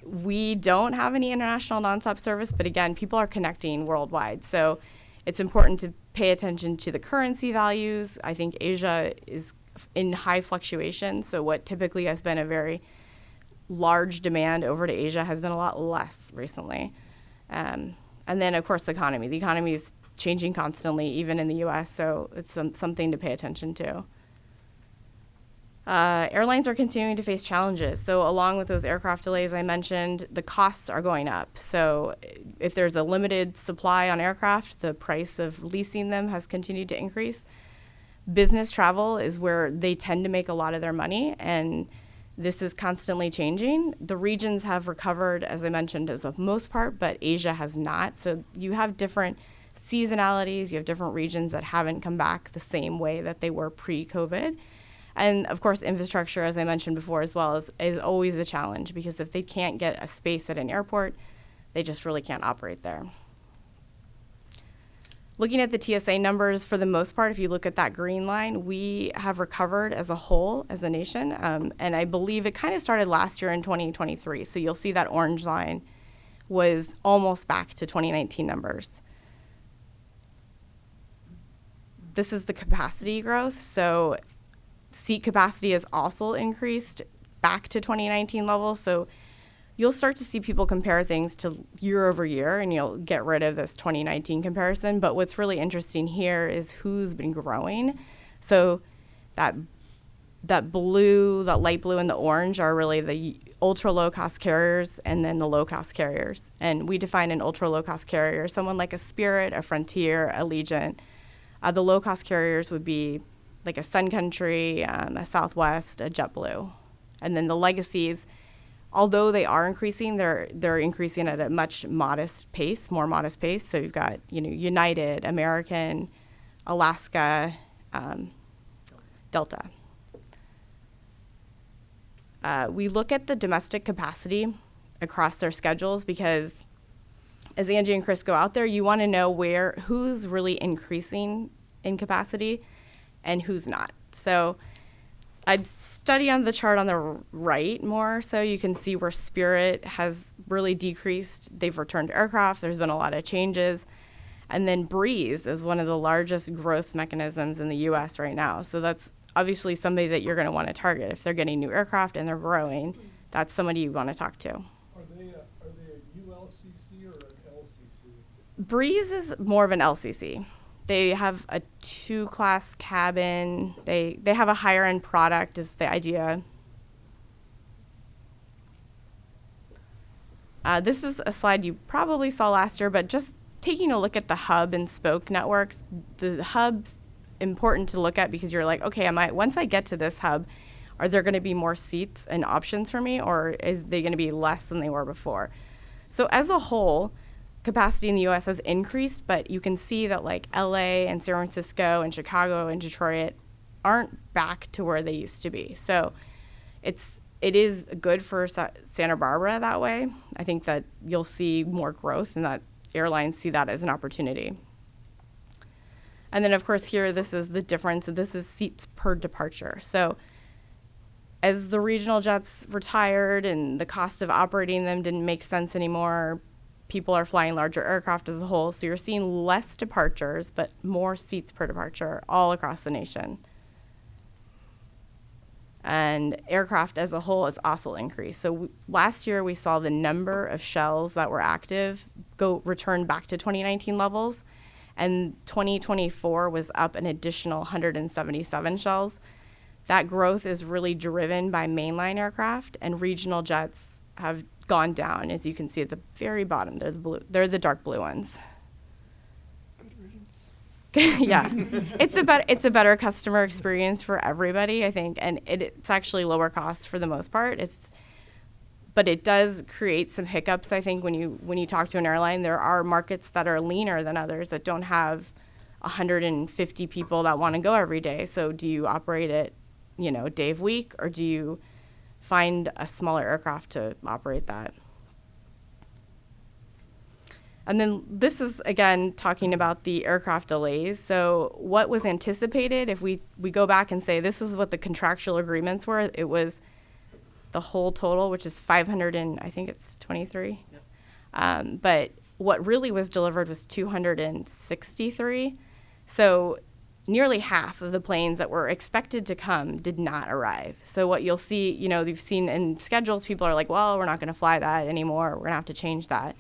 O: we don't have any international nonstop service, but again, people are connecting worldwide. So it's important to pay attention to the currency values. I think Asia is in high fluctuation. So what typically has been a very large demand over to Asia has been a lot less recently. And then, of course, the economy. The economy is changing constantly, even in the U.S., so it's something to pay attention to. Airlines are continuing to face challenges. So along with those aircraft delays I mentioned, the costs are going up. So if there's a limited supply on aircraft, the price of leasing them has continued to increase. Business travel is where they tend to make a lot of their money, and this is constantly changing. The regions have recovered, as I mentioned, as of most part, but Asia has not. So you have different seasonalities, you have different regions that haven't come back the same way that they were pre-COVID. And of course, infrastructure, as I mentioned before as well, is always a challenge, because if they can't get a space at an airport, they just really can't operate there. Looking at the TSA numbers, for the most part, if you look at that green line, we have recovered as a whole, as a nation. And I believe it kind of started last year in 2023. So you'll see that orange line was almost back to 2019 numbers. This is the capacity growth. So seat capacity has also increased back to 2019 levels. So you'll start to see people compare things to year over year, and you'll get rid of this 2019 comparison. But what's really interesting here is who's been growing. So that blue, that light blue and the orange are really the ultra low cost carriers, and then the low cost carriers. And we define an ultra low cost carrier, someone like a Spirit, a Frontier, a Allegiant. The low cost carriers would be like a Sun Country, a Southwest, a JetBlue. And then the legacies, although they are increasing, they're increasing at a much more modest pace. So you've got, United, American, Alaska, Delta. We look at the domestic capacity across their schedules, because as Angie and Chris go out there, you want to know who's really increasing in capacity and who's not. So I'd study on the chart on the right more, so you can see where Spirit has really decreased. They've returned aircraft. There's been a lot of changes. And then Breeze is one of the largest growth mechanisms in the U.S. right now. So that's obviously somebody that you're going to want to target. If they're getting new aircraft and they're growing, that's somebody you want to talk to.
L: Are they a ULCC or an LCC?
O: Breeze is more of an LCC. They have a 2-class cabin. They have a higher end product is the idea. This is a slide you probably saw last year, but just taking a look at the hub and spoke networks. The hub's important to look at, because you're like, okay, once I get to this hub, are there going to be more seats and options for me, or is they going to be less than they were before? So as a whole, capacity in the U.S. has increased, but you can see that like LA and San Francisco and Chicago and Detroit aren't back to where they used to be. So it is good for Santa Barbara that way. I think that you'll see more growth and that airlines see that as an opportunity. And then of course here, this is the difference. This is seats per departure. So as the regional jets retired and the cost of operating them didn't make sense anymore, people are flying larger aircraft as a whole. So you're seeing less departures, but more seats per departure all across the nation. And aircraft as a whole has also increased. So last year we saw the number of shells that were active return back to 2019 levels, and 2024 was up an additional 177 shells. That growth is really driven by mainline aircraft, and regional jets have gone down, as you can see at the very bottom. They're the dark blue ones. Yeah, it's a better customer experience for everybody, I think, and it's actually lower cost for the most part. But it does create some hiccups, I think, when you talk to an airline. There are markets that are leaner than others that don't have 150 people that want to go every day. So do you operate it, day of week, or do you find a smaller aircraft to operate that? And then this is, again, talking about the aircraft delays. So what was anticipated, if we go back and say this is what the contractual agreements were, it was the whole total, which is 500 and I think it's 23. Yep. But what really was delivered was 263. So nearly half of the planes that were expected to come did not arrive. So what you'll see, you've seen in schedules, people are like, well, we're not going to fly that anymore. We're going to have to change that.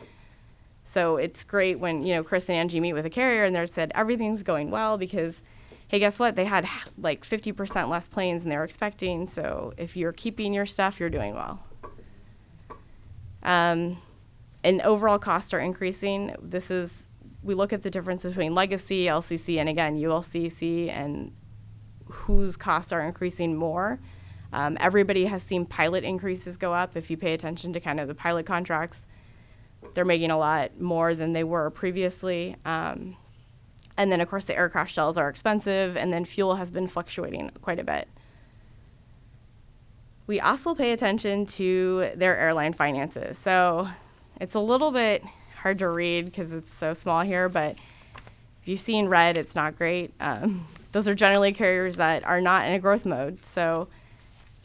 O: So it's great when, Chris and Angie meet with a carrier and they said everything's going well because, hey, guess what? They had like 50% less planes than they were expecting. So if you're keeping your stuff, you're doing well. And overall costs are increasing. We look at the difference between legacy, LCC, and again, ULCC, and whose costs are increasing more. Everybody has seen pilot increases go up. If you pay attention to kind of the pilot contracts, they're making a lot more than they were previously. And then, of course, the aircraft shells are expensive, and then fuel has been fluctuating quite a bit. We also pay attention to their airline finances. So it's a little bit hard to read because it's so small here, but if you've seen red, it's not great. Those are generally carriers that are not in a growth mode. So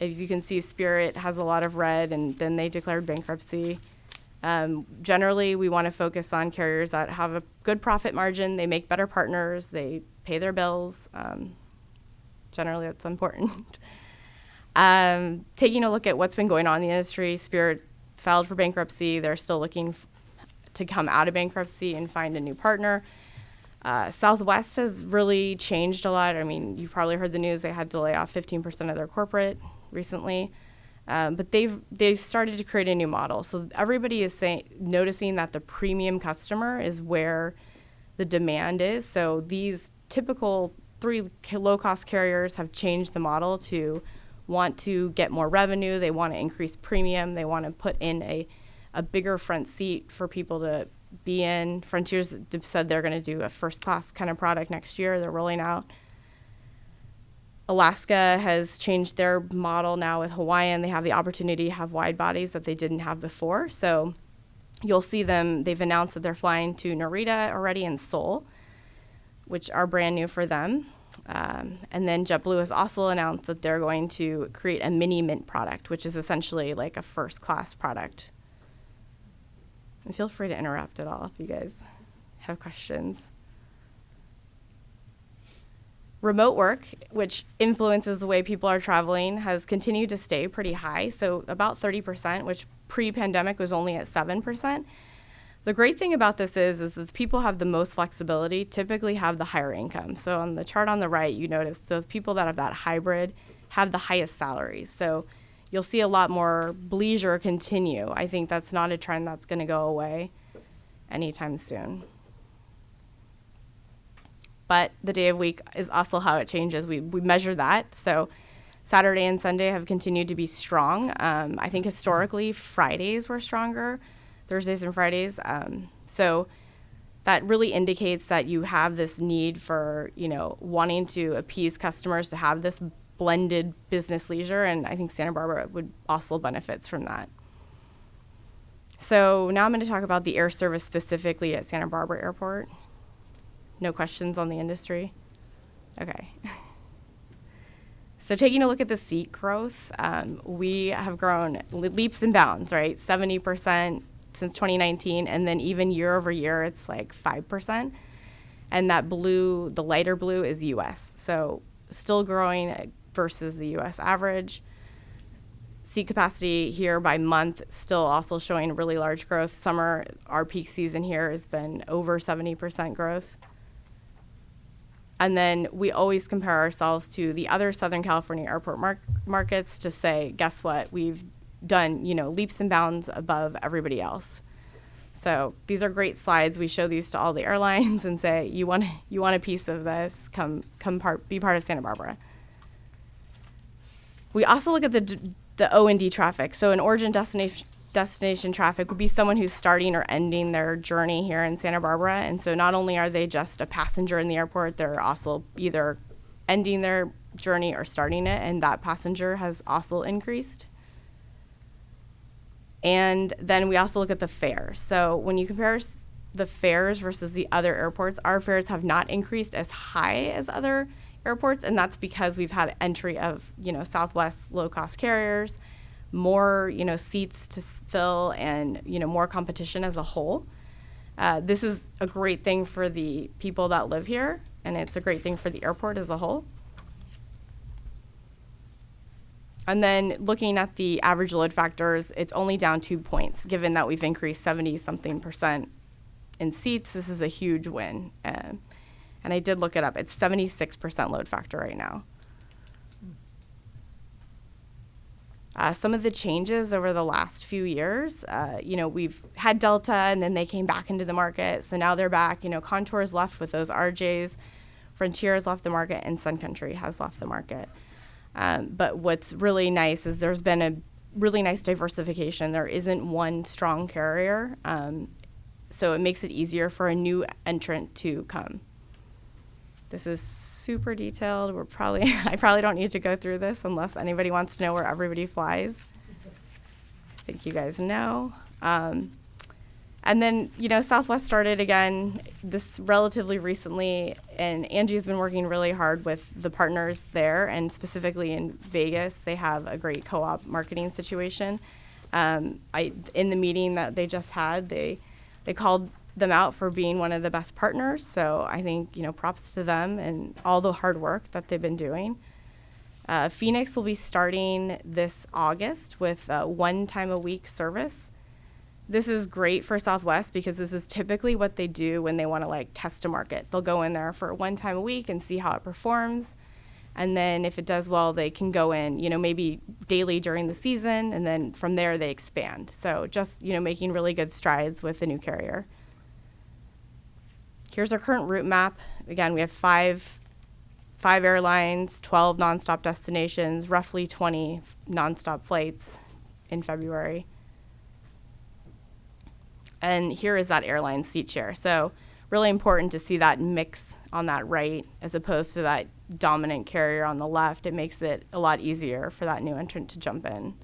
O: as you can see, Spirit has a lot of red, and then they declared bankruptcy. Generally, we want to focus on carriers that have a good profit margin, they make better partners, they pay their bills. Generally, that's important. Taking a look at what's been going on in the industry, Spirit filed for bankruptcy. They're still looking to come out of bankruptcy and find a new partner. Southwest has really changed a lot. I mean, you've probably heard the news. They had to lay off 15% of their corporate recently. But they've started to create a new model. So everybody is noticing that the premium customer is where the demand is. So these typical 3 low-cost carriers have changed the model to want to get more revenue. They want to increase premium. They want to put in a bigger front seat for people to be in. Frontier's said they're going to do a first-class kind of product next year. They're rolling out. Alaska has changed their model now with Hawaiian. They have the opportunity to have wide bodies that they didn't have before. So you'll see them, they've announced that they're flying to Narita already in Seoul, which are brand new for them. And then JetBlue has also announced that they're going to create a mini mint product, which is essentially like a first-class product. And feel free to interrupt at all if you guys have questions. Remote work, which influences the way people are traveling, has continued to stay pretty high, so about 30%, which pre-pandemic was only at 7%. The great thing about this is that the people have the most flexibility typically have the higher income. So on the chart on the right, you notice those people that have that hybrid have the highest salaries. So you'll see a lot more leisure continue. I think that's not a trend that's going to go away anytime soon. But the day of week is also how it changes. We measure that. So Saturday and Sunday have continued to be strong. I think historically Fridays were stronger, Thursdays and Fridays. So that really indicates that you have this need for, wanting to appease customers to have this blended business leisure, and I think Santa Barbara would also benefits from that. So now I'm going to talk about the air service specifically at Santa Barbara Airport. No questions on the industry? Okay. So taking a look at the seat growth, we have grown leaps and bounds, right? 70% since 2019, and then even year over year, it's like 5%. And that blue, the lighter blue, is US. So still growing versus the US average. Seat capacity here by month still also showing really large growth. Summer, our peak season here has been over 70% growth. And then we always compare ourselves to the other Southern California airport markets to say, guess what? We've done, leaps and bounds above everybody else. So these are great slides. We show these to all the airlines and say, you want a piece of this? Be part of Santa Barbara. We also look at the O&D traffic. So an origin destination traffic would be someone who's starting or ending their journey here in Santa Barbara. And so not only are they just a passenger in the airport, they're also either ending their journey or starting it, and that passenger has also increased. And then we also look at the fares. So when you compare the fares versus the other airports, our fares have not increased as high as other airports, and that's because we've had entry of, Southwest low-cost carriers, more, seats to fill, and, more competition as a whole. This is a great thing for the people that live here, and it's a great thing for the airport as a whole. And then looking at the average load factors, it's only down 2 points, given that we've increased 70-something% in seats. This is a huge win. And I did look it up. It's 76% load factor right now. Some of the changes over the last few years, we've had Delta, and then they came back into the market. So now they're back. Contour's left with those RJs. Frontier has left the market, and Sun Country has left the market. But what's really nice is there's been a really nice diversification. There isn't one strong carrier, so it makes it easier for a new entrant to come. This is super detailed. I probably don't need to go through this unless anybody wants to know where everybody flies. I think you guys know. And then, Southwest started again this relatively recently, and Angie's been working really hard with the partners there, and specifically in Vegas, they have a great co-op marketing situation. In the meeting that they just had, they called them out for being one of the best partners, so I think, props to them and all the hard work that they've been doing. Phoenix will be starting this August with 1 time a week service. This is great for Southwest because this is typically what they do when they want to test a market. They'll go in there for 1 time a week and see how it performs. And then if it does well, they can go in, maybe daily during the season, and then from there they expand. So just, making really good strides with the new carrier. Here's our current route map. Again, we have five airlines, 12 nonstop destinations, roughly 20 nonstop flights in February. And here is that airline seat share. So really important to see that mix on that right as opposed to that dominant carrier on the left. It makes it a lot easier for that new entrant to jump in.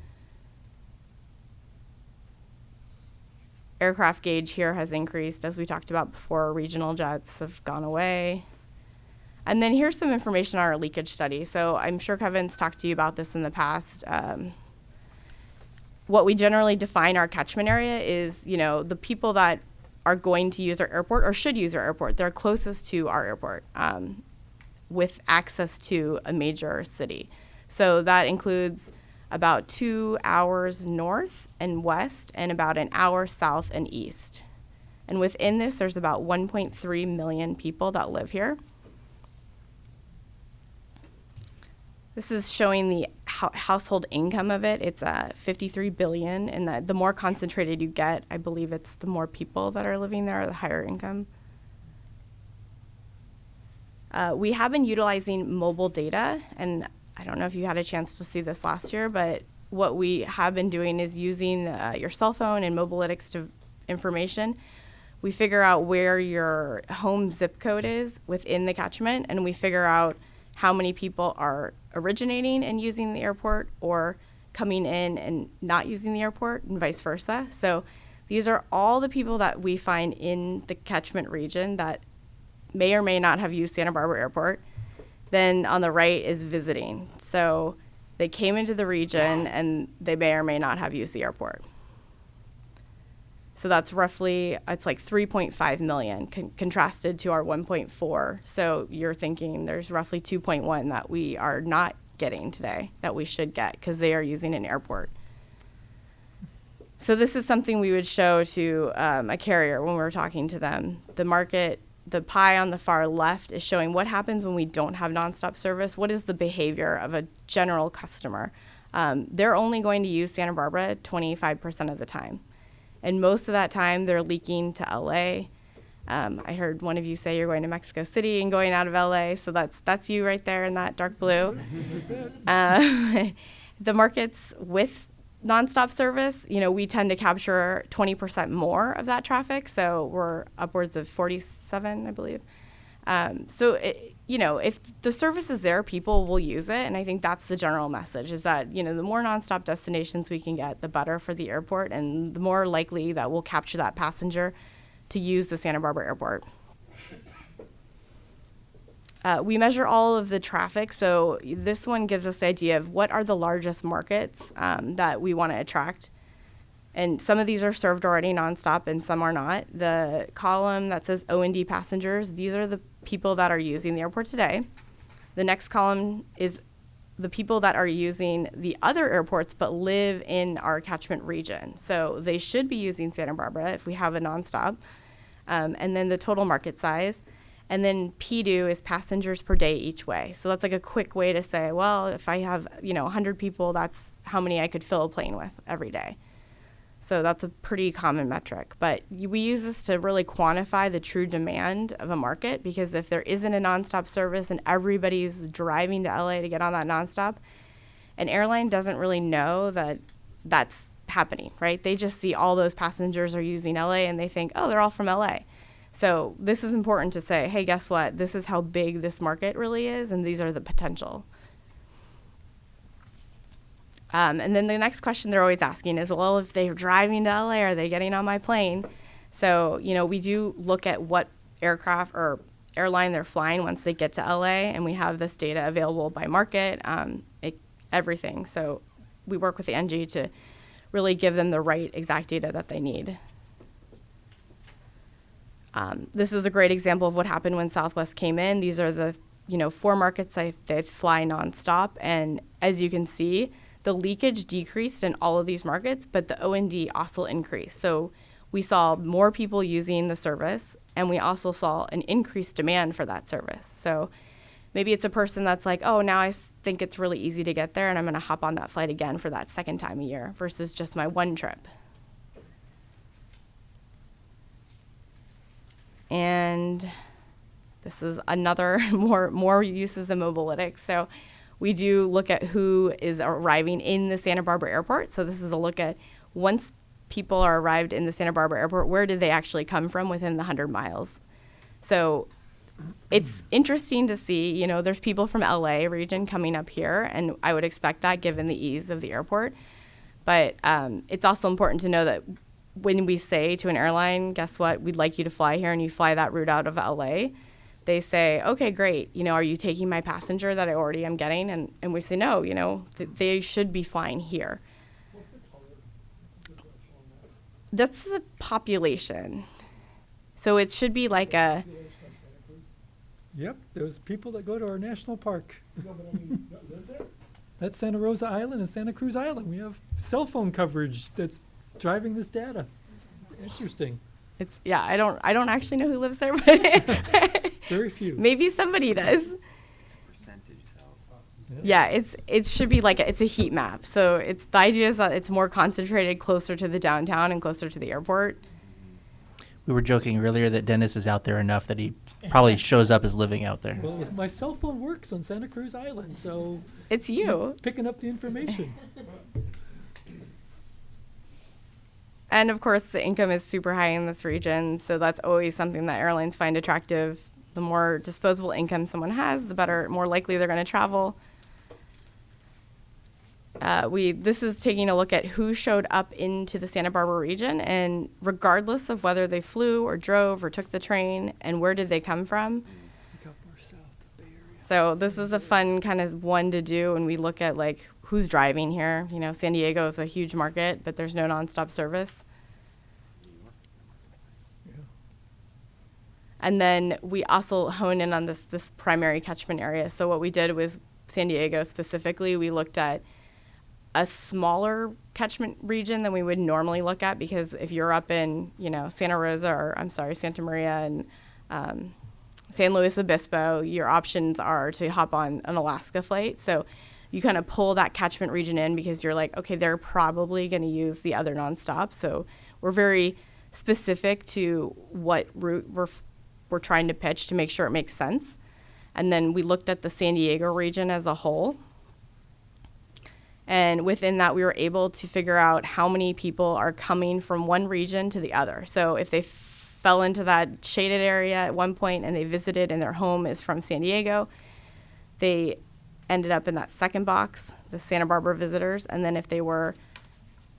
O: Aircraft gauge here has increased. As we talked about before, regional jets have gone away. And then here's some information on our leakage study. So I'm sure Kevin's talked to you about this in the past. What we generally define our catchment area is, the people that are going to use our airport or should use our airport. They're closest to our airport with access to a major city. So that includes about 2 hours north and west and about an hour south and east. And within this, there's about 1.3 million people that live here. This is showing the household income of it. It's $53 billion, and the more concentrated you get, I believe it's the more people that are living there, or the higher income. We have been utilizing mobile data and I don't know if you had a chance to see this last year, but what we have been doing is using your cell phone and mobilytics information. We figure out where your home zip code is within the catchment, and we figure out how many people are originating and using the airport or coming in and not using the airport, and vice versa. So these are all the people that we find in the catchment region that may or may not have used Santa Barbara Airport. Then on the right is visiting. So they came into the region and they may or may not have used the airport. So that's roughly, it's like 3.5 million contrasted to our 1.4. So you're thinking there's roughly 2.1 that we are not getting today that we should get because they are using an airport. So this is something we would show to a carrier when we're talking to them. The market, the pie on the far left is showing what happens when we don't have nonstop service. What is the behavior of a general customer? They're only going to use Santa Barbara 25% of the time. And most of that time, they're leaking to LA. I heard one of you say you're going to Mexico City and going out of LA, so that's you right there in that dark blue. The markets with nonstop service, we tend to capture 20% more of that traffic, so we're upwards of 47, I believe. If the service is there, people will use it, and I think that's the general message, is that, the more nonstop destinations we can get, the better for the airport, and the more likely that we'll capture that passenger to use the Santa Barbara Airport. We measure all of the traffic, so this one gives us the idea of what are the largest markets that we want to attract. And some of these are served already nonstop and some are not. The column that says O&D passengers, these are the people that are using the airport today. The next column is the people that are using the other airports but live in our catchment region. So they should be using Santa Barbara if we have a nonstop. And then the total market size. And then PDU is passengers per day each way. So that's like a quick way to say, well, if I have 100 people, that's how many I could fill a plane with every day. So that's a pretty common metric. But we use this to really quantify the true demand of a market, because if there isn't a nonstop service and everybody's driving to LA to get on that nonstop, an airline doesn't really know that that's happening, right? They just see all those passengers are using LA and they think, oh, they're all from LA. So this is important to say, hey, guess what? This is how big this market really is, and these are the potential. And then the next question they're always asking is, well, if they're driving to LA, are they getting on my plane? So, we do look at what aircraft or airline they're flying once they get to LA, and we have this data available by market, everything. So we work with the NG to really give them the right exact data that they need. This is a great example of what happened when Southwest came in. These are the 4 markets that fly nonstop, and as you can see, the leakage decreased in all of these markets, but the O&D also increased. So we saw more people using the service, and we also saw an increased demand for that service. So maybe it's a person that's like, oh, now I think it's really easy to get there, and I'm going to hop on that flight again for that second time a year versus just my one trip. And this is another more uses of mobilytics. So we do look at who is arriving in the Santa Barbara Airport. So this is a look at once people are arrived in the Santa Barbara Airport, where did they actually come from within the 100 miles? So it's interesting to see, there's people from LA region coming up here, and I would expect that given the ease of the airport. But it's also important to know that when we say to an airline, guess what, we'd like you to fly here, and you fly that route out of LA, they say, okay, great, are you taking my passenger that I already am getting? And we say, no, they should be flying here. That's the population. So it should be like a...
N: Yep, there's people that go to our national park. That's Santa Rosa Island and Santa Cruz Island. We have cell phone coverage that's driving this data. It's interesting.
O: I don't actually know who lives there, but
N: very few.
O: Maybe somebody does.
P: It's a percentage, so.
O: Yeah, it should be it's a heat map. So the idea is that it's more concentrated closer to the downtown and closer to the airport.
E: We were joking earlier that Dennis is out there enough that he probably shows up as living out there.
N: Well, my cell phone works on Santa Cruz Island, so
O: It's you.
N: it's picking up the information.
O: And of course, the income is super high in this region, so that's always something that airlines find attractive. The more disposable income someone has, the better, more likely they're going to travel. This is taking a look at who showed up into the Santa Barbara region, and regardless of whether they flew or drove or took the train, and where did they come from. So this is a fun kind of one to do, and we look at like who's driving here. You know, San Diego is a huge market, but there's no nonstop service. And then we also hone in on this primary catchment area. So what we did was San Diego specifically, we looked at a smaller catchment region than we would normally look at, because if you're up in, you know, Santa Maria and San Luis Obispo, your options are to hop on an Alaska flight. So you kind of pull that catchment region in because you're like, okay, they're probably going to use the other nonstop. So we're very specific to what route we're trying to pitch to make sure it makes sense. And then we looked at the San Diego region as a whole. And within that, we were able to figure out how many people are coming from one region to the other. So if they fell into that shaded area at one point and they visited and their home is from San Diego, they ended up in that second box, the Santa Barbara visitors. And then if they were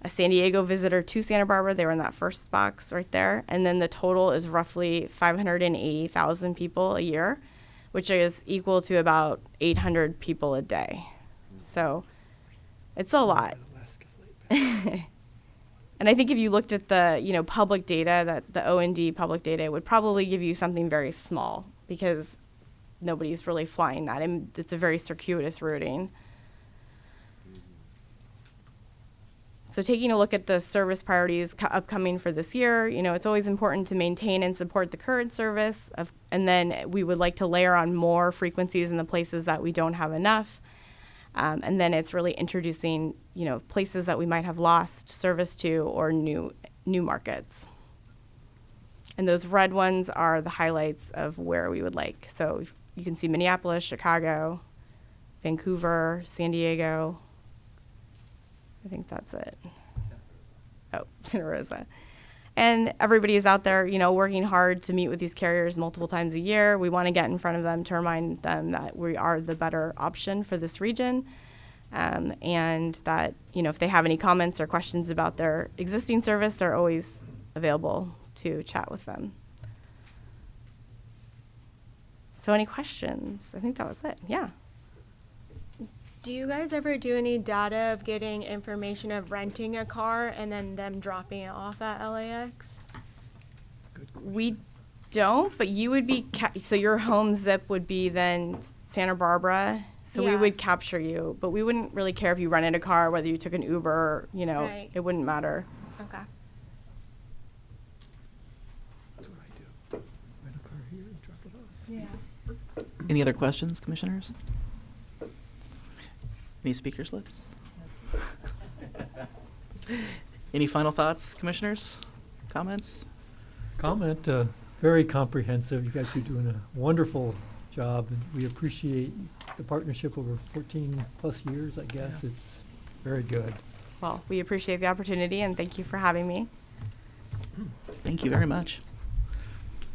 O: a San Diego visitor to Santa Barbara, they were in that first box right there. And then the total is roughly 580,000 people a year, which is equal to about 800 people a day. So it's a lot. And I think if you looked at the, you know, public data, that the O&D public data, it would probably give you something very small because nobody's really flying that. And it's a very circuitous routing. So taking a look at the service priorities upcoming for this year, you know, it's always important to maintain and support the current service, and then we would like to layer on more frequencies in the places that we don't have enough. And then it's really introducing, you know, places that we might have lost service to or new markets. And those red ones are the highlights of where we would like. So you can see Minneapolis, Chicago, Vancouver, San Diego. I think that's it. Oh, Santa Rosa. And everybody is out there, you know, working hard to meet with these carriers multiple times a year. We want to get in front of them to remind them that we are the better option for this region. And that, you know, if they have any comments or questions about their existing service, they're always available to chat with them. So any questions? I think that was it. Yeah.
Q: Do you guys ever do any data of getting information of renting a car and then them dropping it off at LAX?
O: We don't, but you would be, so your home zip would be then Santa Barbara. So we
Q: Yeah.
O: would capture you, but we wouldn't really care if you rented a car, whether you took an Uber, you know,
Q: Right.
O: it wouldn't matter.
Q: Okay.
N: That's what I do. Rent a car here and drop it off.
Q: Yeah.
A: Any other questions, commissioners? Any speaker slips? Any final thoughts, commissioners? Comments?
N: Comment, very comprehensive. You guys are doing a wonderful job, and we appreciate the partnership over 14 plus years, I guess.
A: Yeah.
N: It's very good.
O: Well, we appreciate the opportunity and thank you for having me.
A: Thank you very much.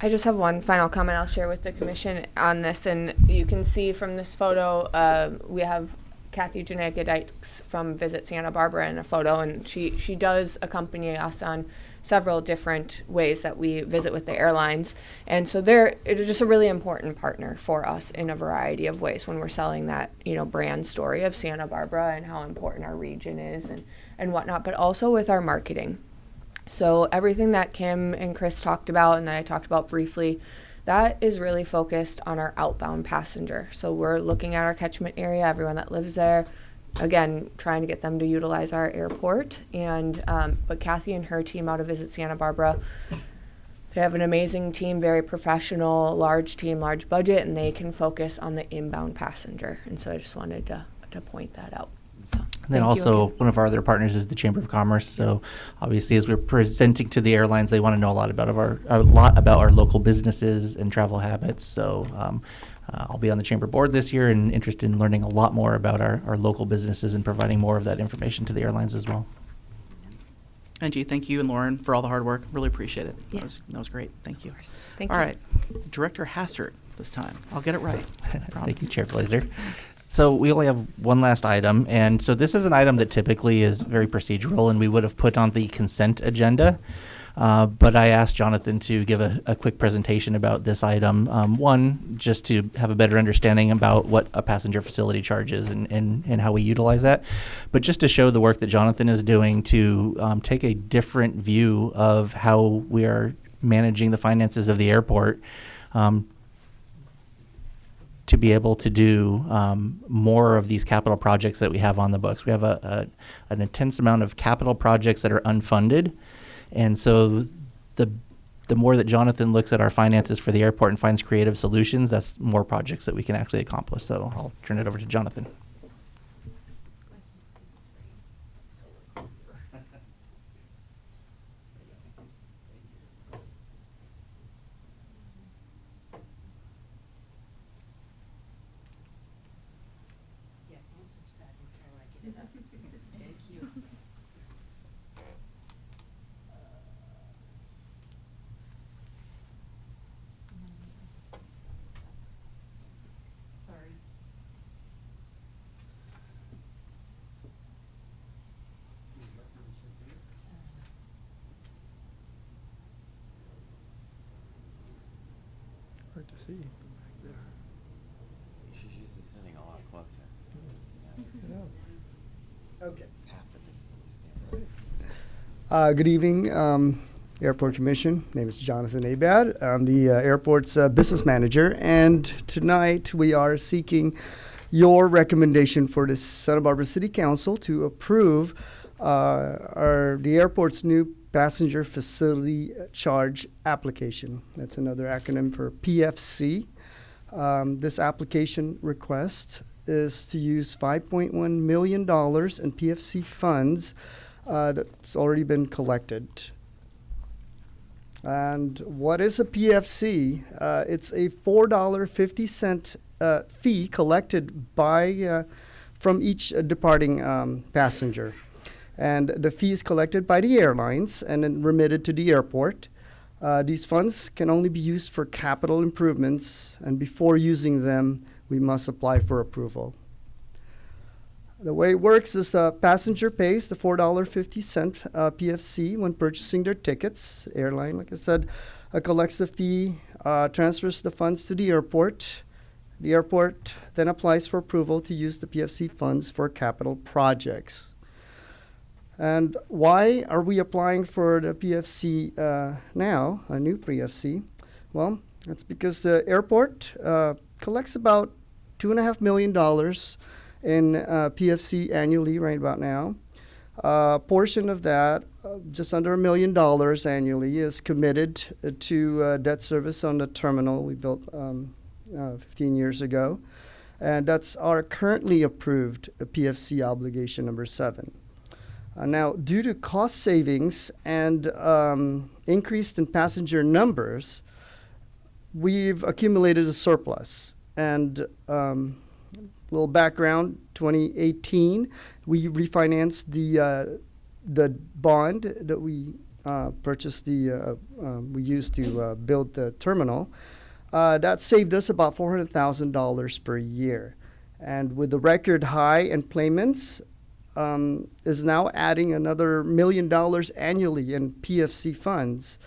D: I just have one final comment I'll share with the commission on this, and you can see from this photo, we have Kathy Janega-Dykes from Visit Santa Barbara in a photo, and she does accompany us on several different ways that we visit with the airlines. And so it is just a really important partner for us in a variety of ways when we're selling that, you know, brand story of Santa Barbara and how important our region is and whatnot, but also with our marketing. So everything that Kim and Chris talked about and that I talked about briefly, that is really focused on our outbound passenger. So we're looking at our catchment area, everyone that lives there, again, trying to get them to utilize our airport. And but Kathy and her team out of Visit Santa Barbara, they have an amazing team, very professional, large team, large budget, and they can focus on the inbound passenger. And so I just wanted to point that out. So.
E: And then
F: Thank you
E: also
F: again.
E: one of our other partners is the Chamber of Commerce. So obviously, as we're presenting to the airlines, they want to know a lot about our local businesses and travel habits. So I'll be on the Chamber board this year and interested in learning a lot more about our local businesses and providing more of that information to the airlines as well.
A: Angie, thank you and Lauren for all the hard work. Really appreciate it.
F: Yeah.
A: That was great. Thank you.
F: Thank
A: All
F: you.
A: right, Director Hastert this time. I'll get it right. I promise.
E: Thank you, Chair Blazer. So we only have one last item, and so this is an item that typically is very procedural, and we would have put on the consent agenda. But I asked Jonathan to give a quick presentation about this item. One, just to have a better understanding about what a passenger facility charge is and how we utilize that. But just to show the work that Jonathan is doing to take a different view of how we are managing the finances of the airport, to be able to do more of these capital projects that we have on the books. We have an intense amount of capital projects that are unfunded. And so the more that Jonathan looks at our finances for the airport and finds creative solutions, that's more projects that we can actually accomplish. So I'll turn it over to Jonathan.
L: Hard to see from back there.
P: She's used to sitting a lot closer.
L: Okay.
P: Half the distance.
R: Good evening, Airport Commission. My name is Jonathan Abad. I'm the airport's business manager, and tonight we are seeking your recommendation for the Santa Barbara City Council to approve the airport's new passenger facility charge application. That's another acronym for PFC. This application request is to use $5.1 million in PFC funds that's already been collected. And what is a PFC? It's a $4.50 fee collected from each departing passenger. And the fee is collected by the airlines and then remitted to the airport. These funds can only be used for capital improvements, and before using them, we must apply for approval. The way it works is the passenger pays the $4.50 PFC when purchasing their tickets. Airline, like I said, collects the fee, transfers the funds to the airport. The airport then applies for approval to use the PFC funds for capital projects. And why are we applying for the PFC now, a new PFC? Well, that's because the airport collects about $2.5 million in PFC annually right about now. A portion of that, just under $1 million annually, is committed to debt service on the terminal we built 15 years ago. And that's our currently approved PFC obligation number 7. Now, due to cost savings and increase in passenger numbers, we've accumulated a surplus. And a little background, 2018, we refinanced the bond that we purchased, we used to build the terminal. That saved us about $400,000 per year. And with the record high employments, is now adding another $1 million annually in PFC funds.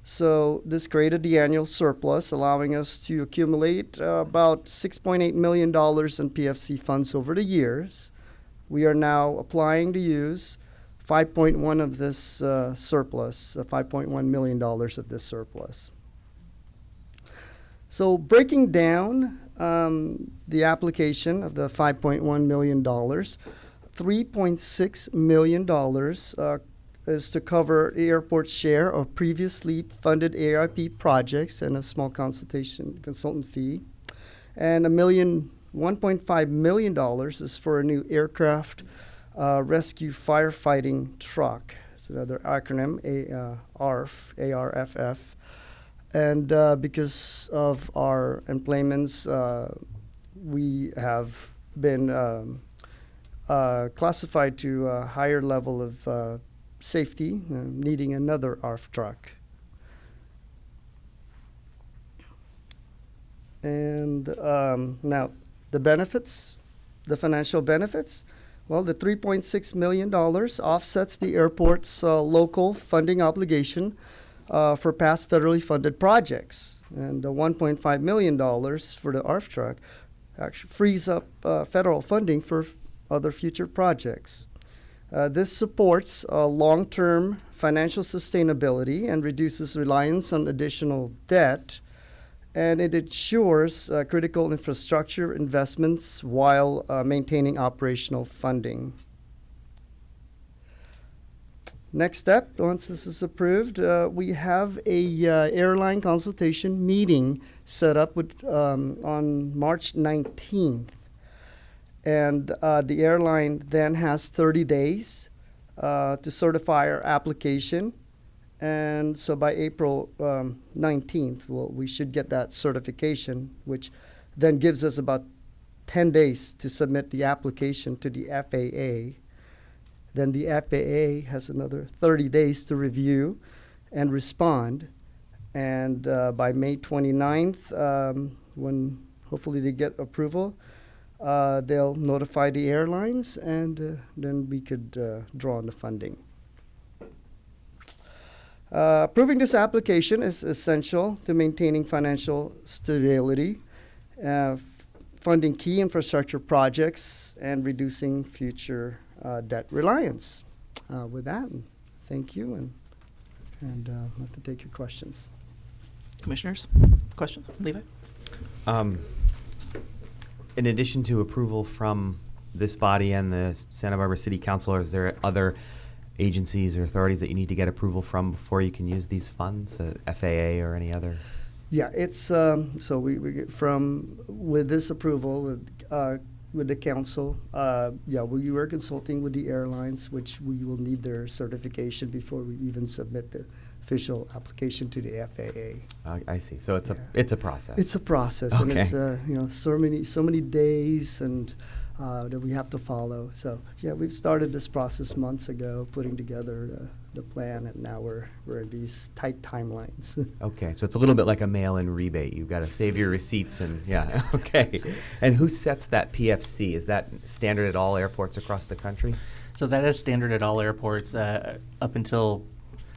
R: So this created the annual surplus, allowing us to accumulate about $6.8 million in PFC funds over the years. We are now applying to use 5.1 of this surplus, $5.1 million of this surplus. So breaking down the application of the $5.1 million, $3.6 million is to cover the airport's share of previously funded AIP projects and a small consultant fee. And $1.5 million is for a new aircraft Rescue Firefighting Truck. It's another acronym, ARF, ARFF. And because of our employments, we have been classified to a higher level of safety, needing another ARF truck. And now the benefits, the financial benefits. Well, the $3.6 million offsets the airport's local funding obligation for past federally funded projects. And the $1.5 million for the ARF truck actually frees up federal funding for other future projects. This supports long-term financial sustainability and reduces reliance on additional debt, and it ensures critical infrastructure investments while maintaining operational funding. Next step, once this is approved, we have a airline consultation meeting set up on March 19th. And the airline then has 30 days to certify our application. And so by April 19th, we should get that certification, which then gives us about 10 days to submit the application to the FAA. Then the FAA has another 30 days to review and respond. And by May 29th, when hopefully they get approval, they'll notify the airlines, and then we could draw on the funding. Approving this application is essential to maintaining financial stability, funding key infrastructure projects, and reducing future debt reliance. With that, thank you, and I'll have to take your questions.
A: Commissioners, questions? Levi?
M: In addition to approval from this body and the Santa Barbara City Council, is there other agencies or authorities that you need to get approval from before you can use these funds, FAA or any other?
R: Yeah, it's so we get with this approval with the council. We were consulting with the airlines, which we will need their certification before we even submit the official application to the FAA.
M: I see. So it's a process.
R: It's a process,
M: okay.
R: And it's so many days and that we have to follow. So yeah, we've started this process months ago, putting together the plan, and now we're in these tight timelines.
M: Okay, so it's a little bit like a mail-in rebate. You've got to save your receipts, and yeah, okay. And who sets that PFC? Is that standard at all airports across the country?
E: So that is standard at all airports up until,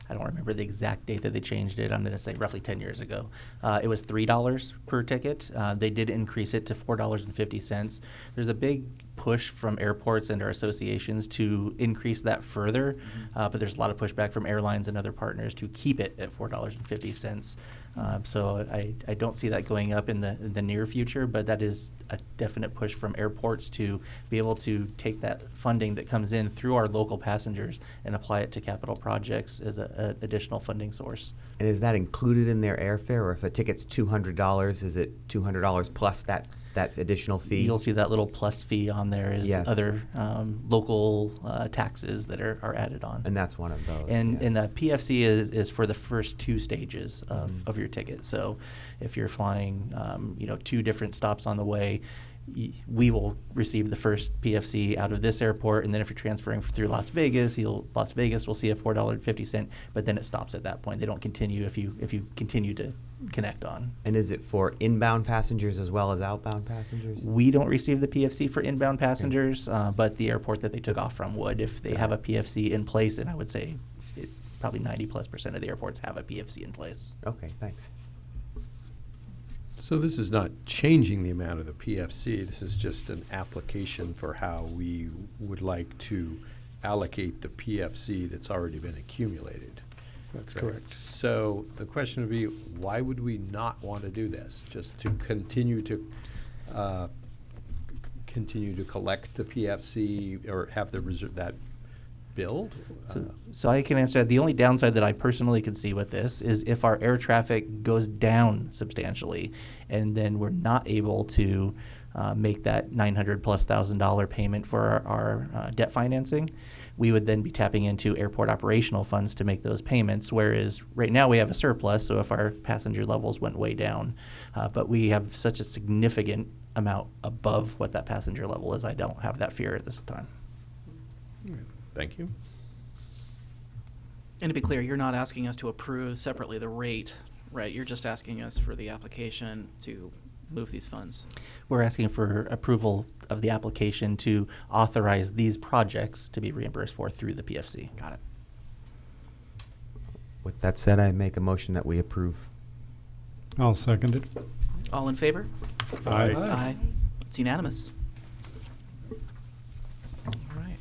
E: I don't remember the exact date that they changed it. I'm going to say roughly 10 years ago. It was $3 per ticket. They did increase it to $4.50. There's a big push from airports and our associations to increase that further, but there's a lot of pushback from airlines and other partners to keep it at $4.50. So I don't see that going up in the near future, but that is a definite push from airports to be able to take that funding that comes in through our local passengers and apply it to capital projects as an additional funding source.
M: And is that included in their airfare, or if a ticket's $200, is it $200 plus that additional fee?
E: You'll see that little plus fee on there is other local taxes that are added on.
M: And that's one of those.
E: And the PFC is for the first two stages of your ticket. So if you're flying, 2 different stops on the way, we will receive the first PFC out of this airport, and then if you're transferring through Las Vegas, Las Vegas will see a $4.50, but then it stops at that point. They don't continue if you continue to connect on.
M: And is it for inbound passengers as well as outbound passengers?
E: We don't receive the PFC for inbound passengers, but the airport that they took off from would if they have a PFC in place, and I would say probably 90+% of the airports have a PFC in place.
M: Okay, thanks.
C: So this is not changing the amount of the PFC. This is just an application for how we would like to allocate the PFC that's already been accumulated.
R: That's correct.
C: So the question would be, why would we not want to do this? Just to continue to collect the PFC or have the reserve that build?
E: So I can answer that. The only downside that I personally could see with this is if our air traffic goes down substantially, and then we're not able to make that $900,000+ payment for our debt financing, we would then be tapping into airport operational funds to make those payments, whereas right now we have a surplus, so if our passenger levels went way down, but we have such a significant amount above what that passenger level is, I don't have that fear at this time.
C: Thank you.
A: And to be clear, you're not asking us to approve separately the rate, right? You're just asking us for the application to move these funds.
E: We're asking for approval of the application to authorize these projects to be reimbursed for through the PFC.
A: Got it.
M: With that said, I make a motion that we approve.
K: I'll second it.
A: All in favor?
K: Aye.
A: Aye. It's unanimous. All right.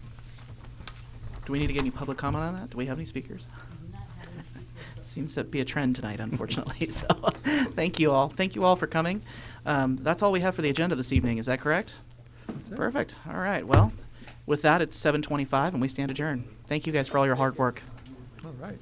A: Do we need to get any public comment on that? Do we have any speakers? Seems to be a trend tonight, unfortunately. So thank you all. Thank you all for coming. That's all we have for the agenda this evening. Is that correct?
N: That's it.
A: Perfect. All right. Well, with that, it's 7:25 and we stand adjourned. Thank you guys for all your hard work.
N: All right.